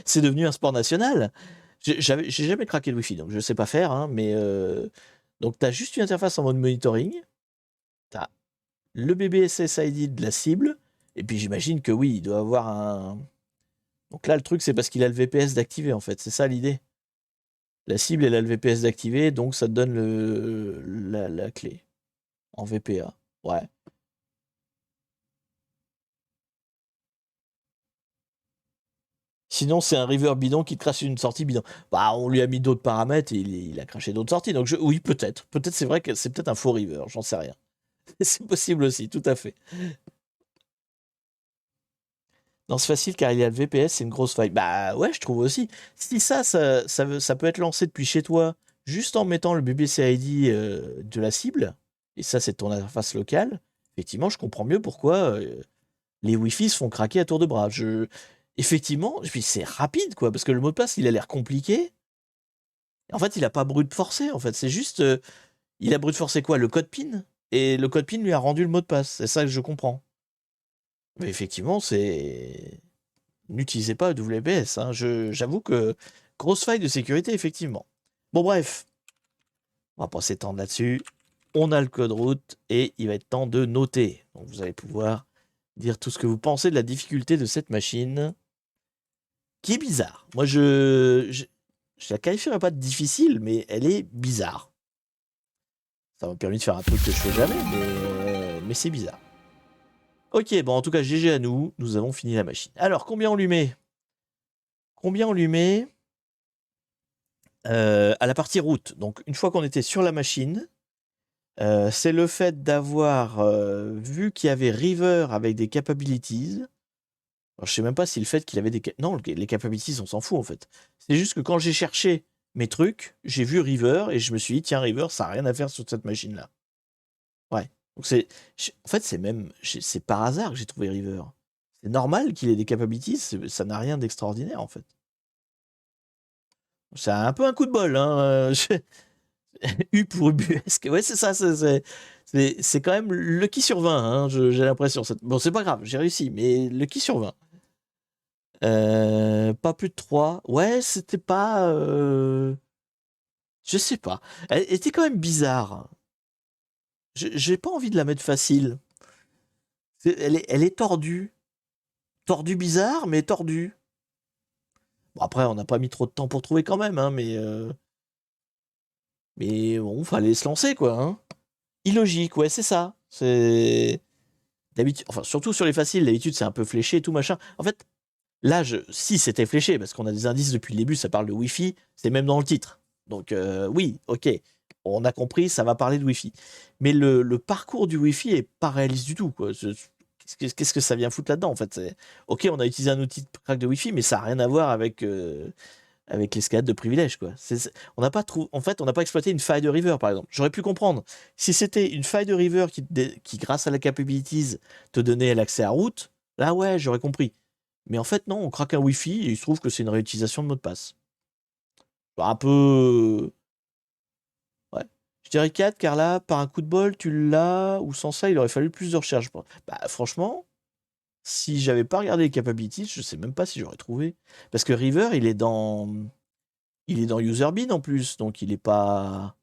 [SPEAKER 1] c'est devenu un sport national. J'ai jamais craqué le Wi-Fi, donc je sais pas faire, hein, mais donc tu as juste une interface en mode monitoring, tu as le BBSSID de la cible, et puis j'imagine que oui, il doit avoir un. Donc là, le truc, c'est parce qu'il a le VPS d'activer, en fait, c'est ça l'idée. La cible, elle a le VPS d'activer, donc ça te donne la clé en VPA. Ouais. Sinon, c'est un river bidon qui te crache une sortie bidon. Bah, on lui a mis d'autres paramètres et il a craché d'autres sorties. Donc, oui, peut-être. Peut-être, c'est vrai que c'est peut-être un faux river. J'en sais rien. C'est possible aussi, tout à fait. Non, c'est facile car il y a le VPS, c'est une grosse faille. Bah, ouais, je trouve aussi. Si ça peut être lancé depuis chez toi, juste en mettant le BBC ID de la cible, et ça, c'est ton interface locale, effectivement, je comprends mieux pourquoi les Wi-Fi se font craquer à tour de bras. Effectivement, et puis c'est rapide, quoi, parce que le mot de passe, il a l'air compliqué. En fait, il a pas brute forcé, en fait. C'est juste, il a brute forcé quoi? Le code PIN. Et le code PIN lui a rendu le mot de passe. C'est ça que je comprends. Mais effectivement, c'est. N'utilisez pas WPS, hein. J'avoue que grosse faille de sécurité, effectivement. Bon, bref, on va pas s'étendre là-dessus. On a le code route et il va être temps de noter. Donc, vous allez pouvoir dire tout ce que vous pensez de la difficulté de cette machine, qui est bizarre. Moi, je la qualifierais pas de difficile, mais elle est bizarre. Ça m'a permis de faire un truc que je fais jamais, mais c'est bizarre. Ok, bon, en tout cas, GG à nous. Nous avons fini la machine. Alors, combien on lui met? Combien on lui met à la partie route? Donc, une fois qu'on était sur la machine, c'est le fait d'avoir vu qu'il y avait River avec des capabilities. Alors, je sais même pas si le fait qu'il avait des. Non, les capabilities, on s'en fout en fait. C'est juste que quand j'ai cherché mes trucs, j'ai vu River et je me suis dit, tiens, River, ça n'a rien à faire sur cette machine-là. Ouais. Donc en fait, c'est par hasard que j'ai trouvé River. C'est normal qu'il ait des capabilities, ça n'a rien d'extraordinaire en fait. C'est un peu un coup de bol, hein. U pour ubuesque. Ouais, c'est ça. C'est quand même le qui sur 20, hein, j'ai l'impression. Bon, c'est pas grave, j'ai réussi, mais le qui sur 20. Pas plus de 3. Ouais, c'était pas. Je sais pas. Elle était quand même bizarre. J'ai pas envie de la mettre facile. Elle est tordue. Tordue bizarre, mais tordue. Bon, après, on n'a pas mis trop de temps pour trouver quand même, hein, mais bon, fallait se lancer, quoi. Hein. Illogique, ouais, c'est ça. C'est. D'habitude, enfin, surtout sur les faciles, d'habitude, c'est un peu fléché et tout machin. En fait, là, si c'était fléché, parce qu'on a des indices depuis le début, ça parle de Wi-Fi, c'est même dans le titre. Donc, oui, ok, on a compris, ça va parler de Wi-Fi. Mais le parcours du Wi-Fi est pas réaliste du tout, quoi. Qu'est-ce que ça vient foutre là-dedans, en fait? Ok, on a utilisé un outil de crack de Wi-Fi, mais ça n'a rien à voir avec l'escalade de privilèges, quoi. On n'a pas en fait, on n'a pas exploité une faille de River, par exemple. J'aurais pu comprendre. Si c'était une faille de River qui, grâce à la capabilities, te donnait l'accès à route, là, ouais, j'aurais compris. Mais en fait, non, on craque un Wi-Fi et il se trouve que c'est une réutilisation de mot de passe. Bah, un peu. Ouais. Je dirais 4, car là, par un coup de bol, tu l'as, ou sans ça, il aurait fallu plus de recherche. Bah, franchement, si j'avais pas regardé les capabilities, je sais même pas si j'aurais trouvé. Parce que River, il est dans Userbin en plus, donc il est pas.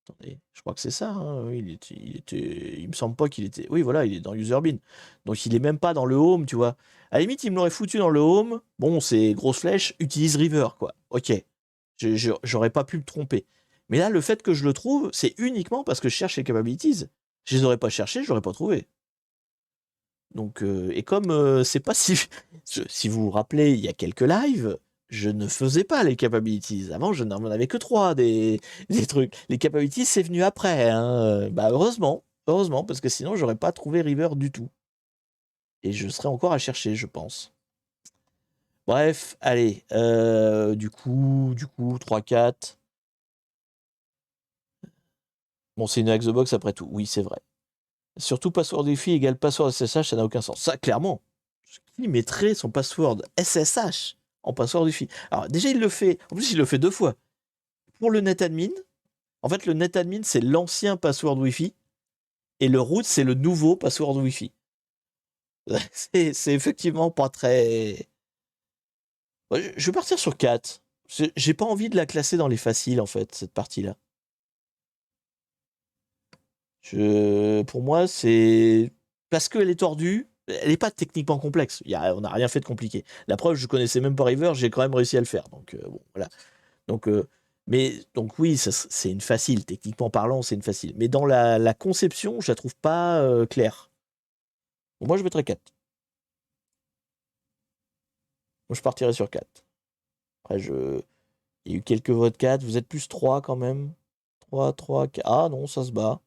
[SPEAKER 1] Attendez, je crois que c'est ça. Hein. Oui, il me semble pas qu'il était. Oui, voilà, il est dans Userbin. Donc il est même pas dans le home, tu vois. À la limite, il me l'aurait foutu dans le home. Bon, c'est grosse flèche, utilise River, quoi. Ok. J'aurais pas pu me tromper. Mais là, le fait que je le trouve, c'est uniquement parce que je cherche les capabilities. Je les aurais pas cherchés, je l'aurais pas trouvé. Donc, et comme c'est pas si. Si vous vous rappelez, il y a quelques lives, je ne faisais pas les capabilities. Avant, je n'en avais que 3 des trucs. Les capabilities, c'est venu après. Hein. Bah, heureusement. Heureusement, parce que sinon, j'aurais pas trouvé River du tout. Et je serais encore à chercher, je pense. Bref, allez. Du coup, 3-4. Bon, c'est une Xbox après tout. Oui, c'est vrai. Surtout password Wi-Fi égale password SSH, ça n'a aucun sens. Ça, clairement. Qui mettrait son password SSH en password Wi-Fi? Alors, déjà, il le fait. En plus, il le fait 2 fois. Pour le netadmin En fait, le netadmin, c'est l'ancien password Wi-Fi, et le root, c'est le nouveau password Wi-Fi. C'est effectivement pas très... Ouais, je vais partir sur 4. J'ai pas envie de la classer dans les faciles, en fait, cette partie-là. Pour moi, c'est... Parce qu'elle est tordue, elle n'est pas techniquement complexe. On n'a rien fait de compliqué. La preuve, je connaissais même pas River, j'ai quand même réussi à le faire. Donc, bon, voilà. Donc, donc oui, c'est une facile. Techniquement parlant, c'est une facile. Mais dans la conception, je la trouve pas claire. Bon, moi, je mettrais 4. Moi, je partirais sur 4. Après, il y a eu quelques votes 4. Vous êtes plus 3 quand même. 3, 4. Ah non, ça se bat.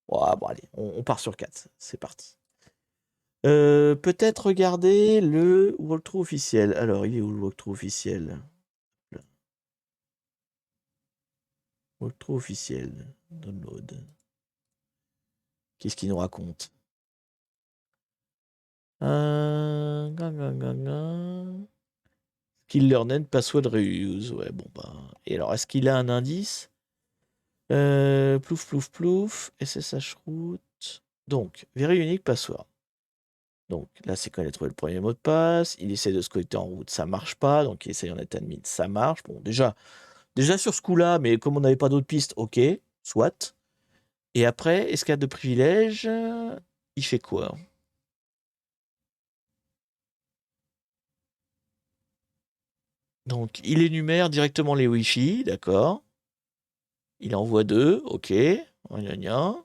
[SPEAKER 1] Ouais, bon, allez, on part sur 4. C'est parti. Peut-être regarder le walkthrough officiel. Alors, il est où le walkthrough officiel? Walkthrough officiel. Download. Qu'est-ce qu'il nous raconte? Skill learned, password reuse. Ouais, bon, bah. Et alors, est-ce qu'il a un indice? Plouf, plouf, plouf. SSH root. Donc, very unique password. Donc là, c'est quand il a trouvé le premier mot de passe. Il essaie de se connecter en route, ça marche pas. Donc il essaie en admin, ça marche. Bon, déjà sur ce coup-là, mais comme on n'avait pas d'autres pistes, ok, soit. Et après, escalade de privilège, il fait quoi? Donc il énumère directement les Wi-Fi, d'accord. Il envoie 2, ok. Gna gna.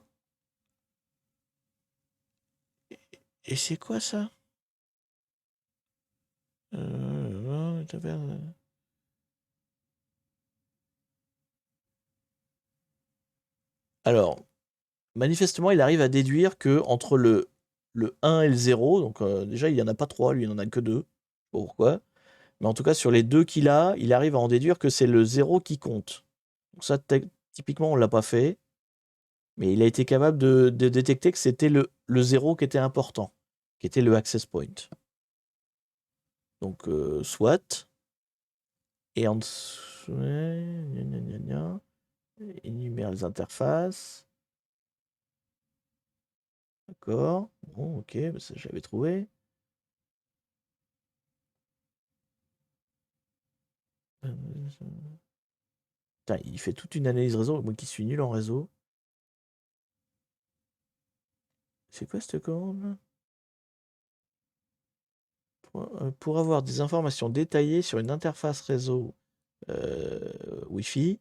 [SPEAKER 1] Et c'est quoi ça? Alors, manifestement, il arrive à déduire que entre le 1 et le 0, donc déjà, il n'y en a pas 3, lui, il n'en a que 2. Pourquoi? Mais en tout cas, sur les 2 qu'il a, il arrive à en déduire que c'est le 0 qui compte. Donc ça, typiquement, on ne l'a pas fait. Mais il a été capable de détecter que c'était le 0 qui était important, qui était le access point. Donc, soit. Et en dessous, énumère les interfaces. D'accord. Bon, ok, bah ça j'avais trouvé. Putain, il fait toute une analyse réseau, moi qui suis nul en réseau. C'est quoi cette commande? Pour avoir des informations détaillées sur une interface réseau Wi-Fi,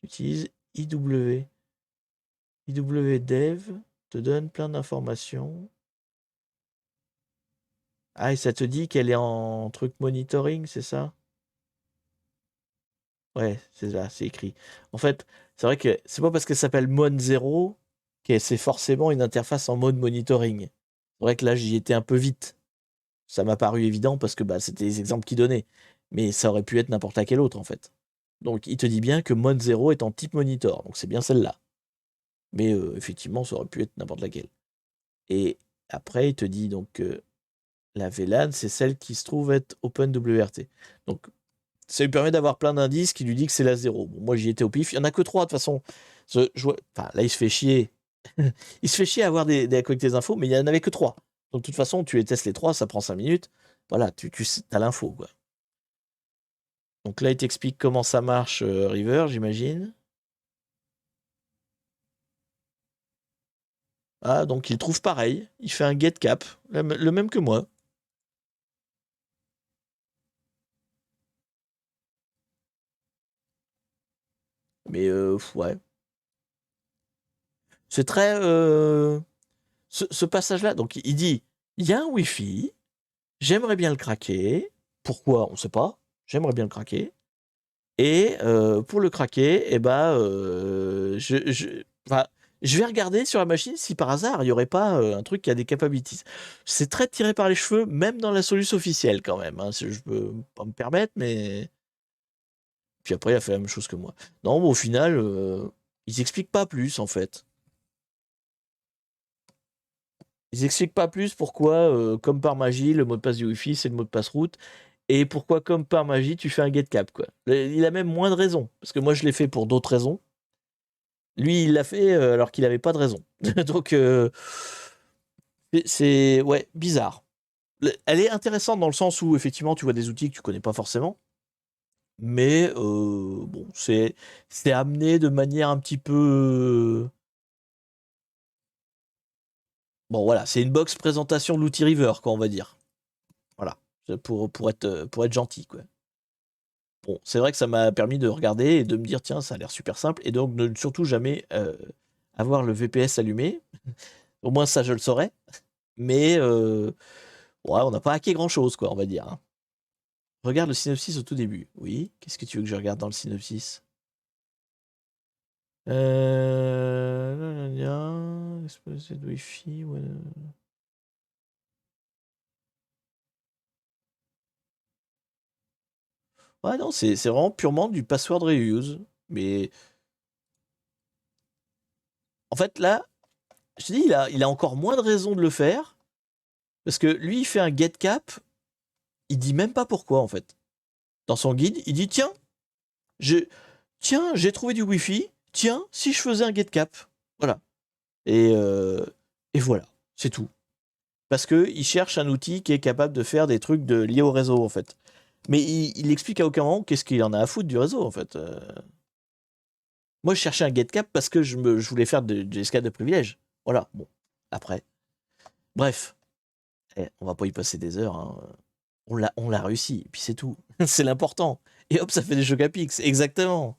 [SPEAKER 1] tu utilises IW. IWDev te donne plein d'informations. Ah, et ça te dit qu'elle est en truc monitoring, c'est ça? Ouais, c'est là, c'est écrit. En fait, c'est vrai que c'est pas parce qu'elle s'appelle Mon0 que c'est forcément une interface en mode monitoring. C'est vrai que là, j'y étais un peu vite. Ça m'a paru évident parce que bah, c'était les exemples qu'il donnait. Mais ça aurait pu être n'importe laquelle autre, en fait. Donc, il te dit bien que Mon0 est en type monitor. Donc, c'est bien celle-là. Mais effectivement, ça aurait pu être n'importe laquelle. Et après, il te dit donc que la VLAN, c'est celle qui se trouve être OpenWRT. Donc, ça lui permet d'avoir plein d'indices qui lui dit que c'est la 0. Bon, moi, j'y étais au pif. Il n'y en a que 3, de toute façon. Enfin, là, il se fait chier. Il se fait chier à avoir à collecter des infos, mais il n'y en avait que 3. Donc, de toute façon, tu les testes les 3, ça prend 5 minutes. Voilà, tu as l'info, quoi. Donc là, il t'explique comment ça marche, River, j'imagine. Ah, donc il trouve pareil. Il fait un get cap, le même que moi. Mais ouais. C'est très. Ce passage-là, donc il dit il y a un Wi-Fi, j'aimerais bien le craquer. Pourquoi? On ne sait pas. J'aimerais bien le craquer. Et pour le craquer, eh ben, enfin, je vais regarder sur la machine si par hasard il n'y aurait pas un truc qui a des capabilities. C'est très tiré par les cheveux, même dans la solution officielle quand même. Hein, si je peux pas me permettre, mais. Puis après, il a fait la même chose que moi. Non, mais au final, ils expliquent pas plus en fait. Ils expliquent pas plus pourquoi, comme par magie, le mot de passe du Wi-Fi, c'est le mot de passe route. Et pourquoi, comme par magie, tu fais un get cap, quoi. Il a même moins de raisons. Parce que moi, je l'ai fait pour d'autres raisons. Lui, il l'a fait alors qu'il n'avait pas de raison. Donc, ouais, bizarre. Elle est intéressante dans le sens où, effectivement, tu vois des outils que tu connais pas forcément. Mais bon, c'est amené de manière un petit peu. Bon, voilà, c'est une box présentation de l'outil River, quoi, on va dire. Voilà, pour être gentil, quoi. Bon, c'est vrai que ça m'a permis de regarder et de me dire, tiens, ça a l'air super simple, et donc ne surtout jamais avoir le VPS allumé. Au moins, ça, je le saurais. Mais ouais, on n'a pas hacké grand-chose, quoi, on va dire, hein. Regarde le synopsis au tout début. Oui, qu'est-ce que tu veux que je regarde dans le synopsis? Exposé de Wi-Fi, ouais. Ouais, non, c'est vraiment purement du password reuse. Mais en fait, là, je te dis, il a encore moins de raisons de le faire. Parce que lui, il fait un get cap. Il dit même pas pourquoi, en fait. Dans son guide, il dit je, tiens, j'ai trouvé du Wi-Fi. Tiens, si je faisais un get cap. Voilà. Et, euh, et voilà, c'est tout. Parce qu'il cherche un outil qui est capable de faire des trucs liés au réseau, en fait. Mais il explique à aucun moment qu'est-ce qu'il en a à foutre du réseau, en fait. Moi, je cherchais un get cap parce que je voulais faire des escales de privilèges. Voilà, bon, après. Bref, on va pas y passer des heures, hein. On l'a réussi, et puis c'est tout. C'est l'important. Et hop, ça fait des chocs à pics, exactement.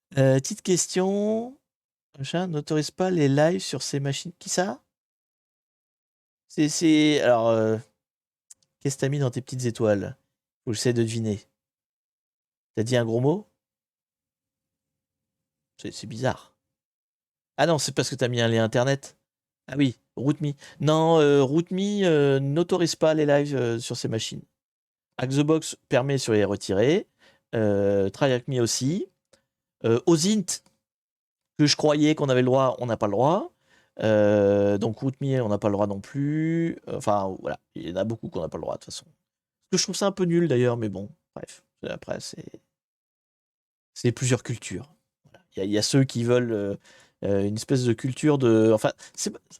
[SPEAKER 1] Petite question. Machin, n'autorise pas les lives sur ces machines. Qui ça? Alors, qu'est-ce que t'as mis dans tes petites étoiles? Faut que j'essaie de deviner. T'as dit un gros mot? C'est bizarre. Ah non, c'est parce que t'as mis un lien internet. Ah oui, RootMe. Non, RootMe n'autorise pas les lives sur ces machines. Hackthebox permet sur les retirés. TryHackMe aussi. OSINT, que je croyais qu'on avait le droit, on n'a pas le droit. Donc RootMe, on n'a pas le droit non plus. Enfin, voilà, il y en a beaucoup qu'on n'a pas le droit de toute façon. Ce que je trouve ça un peu nul d'ailleurs, mais bon, bref. Après, c'est plusieurs cultures. Voilà. Il y a ceux qui veulent une espèce de culture de. Enfin,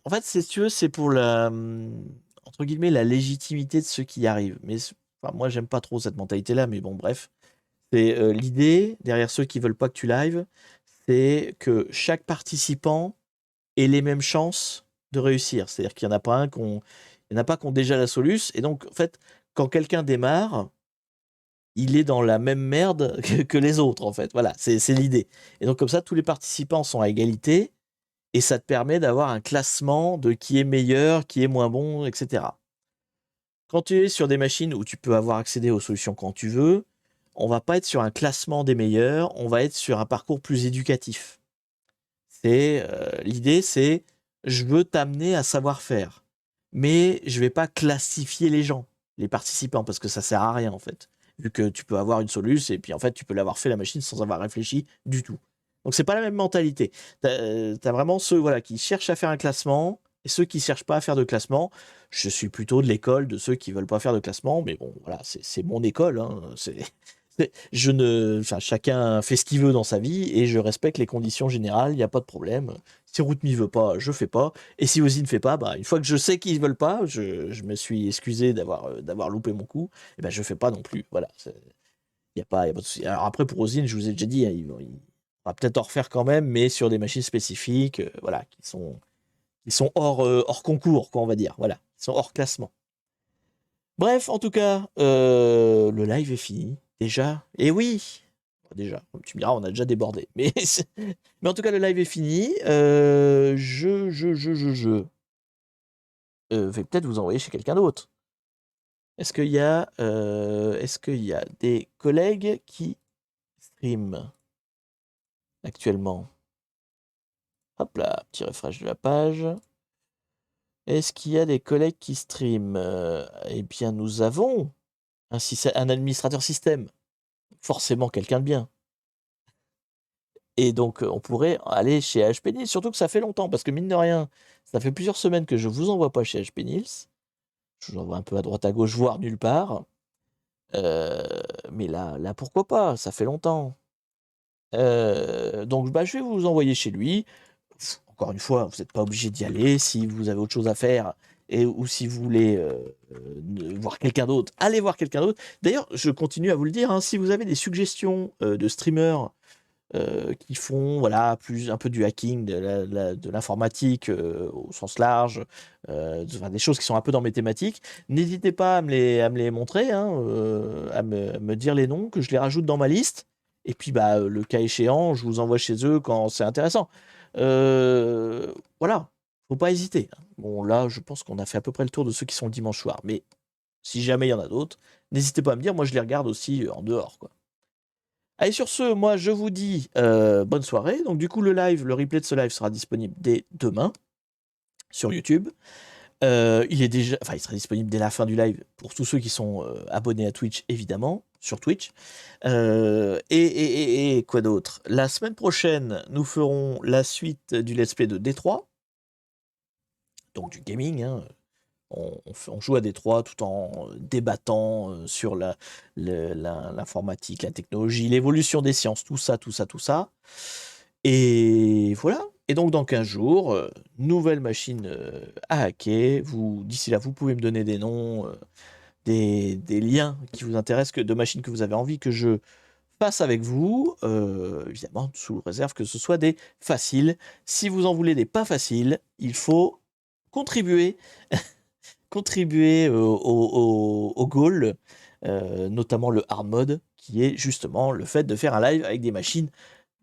[SPEAKER 1] en fait, si tu veux, c'est pour entre guillemets, la légitimité de ceux qui y arrivent. Mais enfin, moi, j'aime pas trop cette mentalité-là, mais bon, bref. C'est l'idée derrière ceux qui veulent pas que tu live, c'est que chaque participant ait les mêmes chances de réussir. C'est-à-dire qu'il n'y en a pas il y en a pas qui ont déjà la soluce. Et donc, en fait, quand quelqu'un démarre, il est dans la même merde que les autres, en fait. Voilà, c'est l'idée. Et donc, comme ça, tous les participants sont à égalité et ça te permet d'avoir un classement de qui est meilleur, qui est moins bon, etc. Quand tu es sur des machines où tu peux avoir accédé aux solutions quand tu veux, on va pas être sur un classement des meilleurs, on va être sur un parcours plus éducatif. L'idée, c'est je veux t'amener à savoir faire, mais je vais pas classifier les gens, les participants, parce que ça sert à rien en fait. Vu que tu peux avoir une solution et puis en fait tu peux l'avoir fait la machine sans avoir réfléchi du tout. Donc c'est pas la même mentalité. T'as vraiment ceux voilà qui cherchent à faire un classement et ceux qui cherchent pas à faire de classement. Je suis plutôt de l'école de ceux qui veulent pas faire de classement, mais bon voilà c'est mon école, hein. Enfin, chacun fait ce qu'il veut dans sa vie et je respecte les conditions générales, il n'y a pas de problème. Si RootMe veut pas, je fais pas. Et si Ozzy ne fait pas, bah, une fois que je sais qu'ils veulent pas, je me suis excusé d'avoir loupé mon coup, et ben je fais pas non plus. Voilà, y a pas de souci. Alors après, pour Ozzy, je vous ai déjà dit, hein, il va peut-être en refaire quand même, mais sur des machines spécifiques, voilà, qui sont hors concours, quoi, on va dire. Voilà, qui sont hors classement. Bref, en tout cas, le live est fini. Déjà. Et oui! Déjà, tu me diras, on a déjà débordé. Mais en tout cas, le live est fini. Je vais peut-être vous envoyer chez quelqu'un d'autre. Est-ce qu'il y a des collègues qui streament actuellement? Hop là, petit refresh de la page. Est-ce qu'il y a des collègues qui streament? Eh bien, nous avons un administrateur système. Forcément quelqu'un de bien. Et donc, on pourrait aller chez HP Nils, surtout que ça fait longtemps, parce que mine de rien, ça fait plusieurs semaines que je vous envoie pas chez HP Nils. Je vous envoie un peu à droite à gauche, voire nulle part. Mais là, pourquoi pas? Ça fait longtemps. Donc bah, je vais vous envoyer chez lui. Encore une fois, vous n'êtes pas obligé d'y aller. Si vous avez autre chose à faire ou si vous voulez voir quelqu'un d'autre, allez voir quelqu'un d'autre. D'ailleurs, je continue à vous le dire, hein, si vous avez des suggestions de streamers qui font voilà, un peu du hacking, de l'informatique au sens large, enfin, des choses qui sont un peu dans mes thématiques, n'hésitez pas à me les montrer, hein, à me dire les noms, que je les rajoute dans ma liste. Et puis, bah, le cas échéant, je vous envoie chez eux quand c'est intéressant. Voilà, faut pas hésiter, hein. Bon, là, je pense qu'on a fait à peu près le tour de ceux qui sont le dimanche soir. Mais si jamais il y en a d'autres, n'hésitez pas à me dire. Moi, je les regarde aussi en dehors, quoi. Allez, sur ce, moi, je vous dis bonne soirée. Donc, du coup, le replay de ce live sera disponible dès demain sur YouTube. Il sera disponible dès la fin du live pour tous ceux qui sont abonnés à Twitch, évidemment, sur Twitch. Et quoi d'autre? La semaine prochaine, nous ferons la suite du let's play de Détroit, donc du gaming, hein. On joue à Détroit tout en débattant sur l'informatique, la technologie, l'évolution des sciences, tout ça, tout ça, tout ça. Et voilà. Et donc dans 15 jours, nouvelle machine à hacker. D'ici là, vous pouvez me donner des noms, des liens qui vous intéressent, de machines que vous avez envie que je fasse avec vous. Évidemment, sous réserve que ce soit des faciles. Si vous en voulez des pas faciles, il faut contribuer au goal, notamment le hard mode, qui est justement le fait de faire un live avec des machines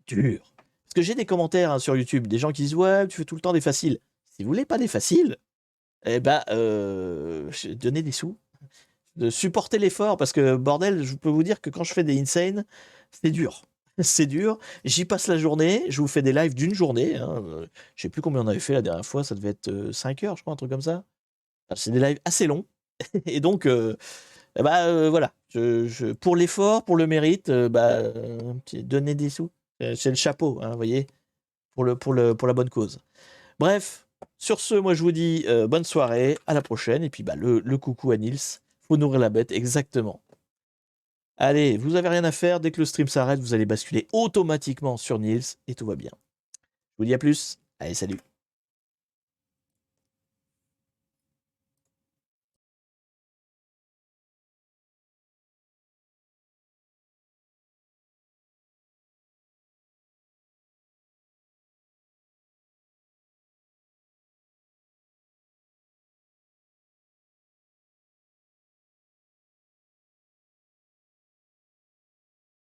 [SPEAKER 1] dures. Parce que j'ai des commentaires hein, sur YouTube, des gens qui disent ouais, tu fais tout le temps des faciles. Si vous voulez pas des faciles, eh ben, donnez des sous, de supporter l'effort, parce que bordel, je peux vous dire que quand je fais des insane, c'est dur. C'est dur, j'y passe la journée, je vous fais des lives d'une journée, hein. Je sais plus combien on avait fait la dernière fois, ça devait être 5 heures, je crois, un truc comme ça. Enfin, c'est des lives assez longs. Et donc, voilà. Pour l'effort, pour le mérite, donner des sous. C'est le chapeau, hein, vous voyez, pour la bonne cause. Bref, sur ce, moi je vous dis bonne soirée, à la prochaine. Et puis bah, le coucou à Nils. Faut nourrir la bête, exactement. Allez, vous avez rien à faire. Dès que le stream s'arrête, vous allez basculer automatiquement sur Nils et tout va bien. Je vous dis à plus. Allez, salut.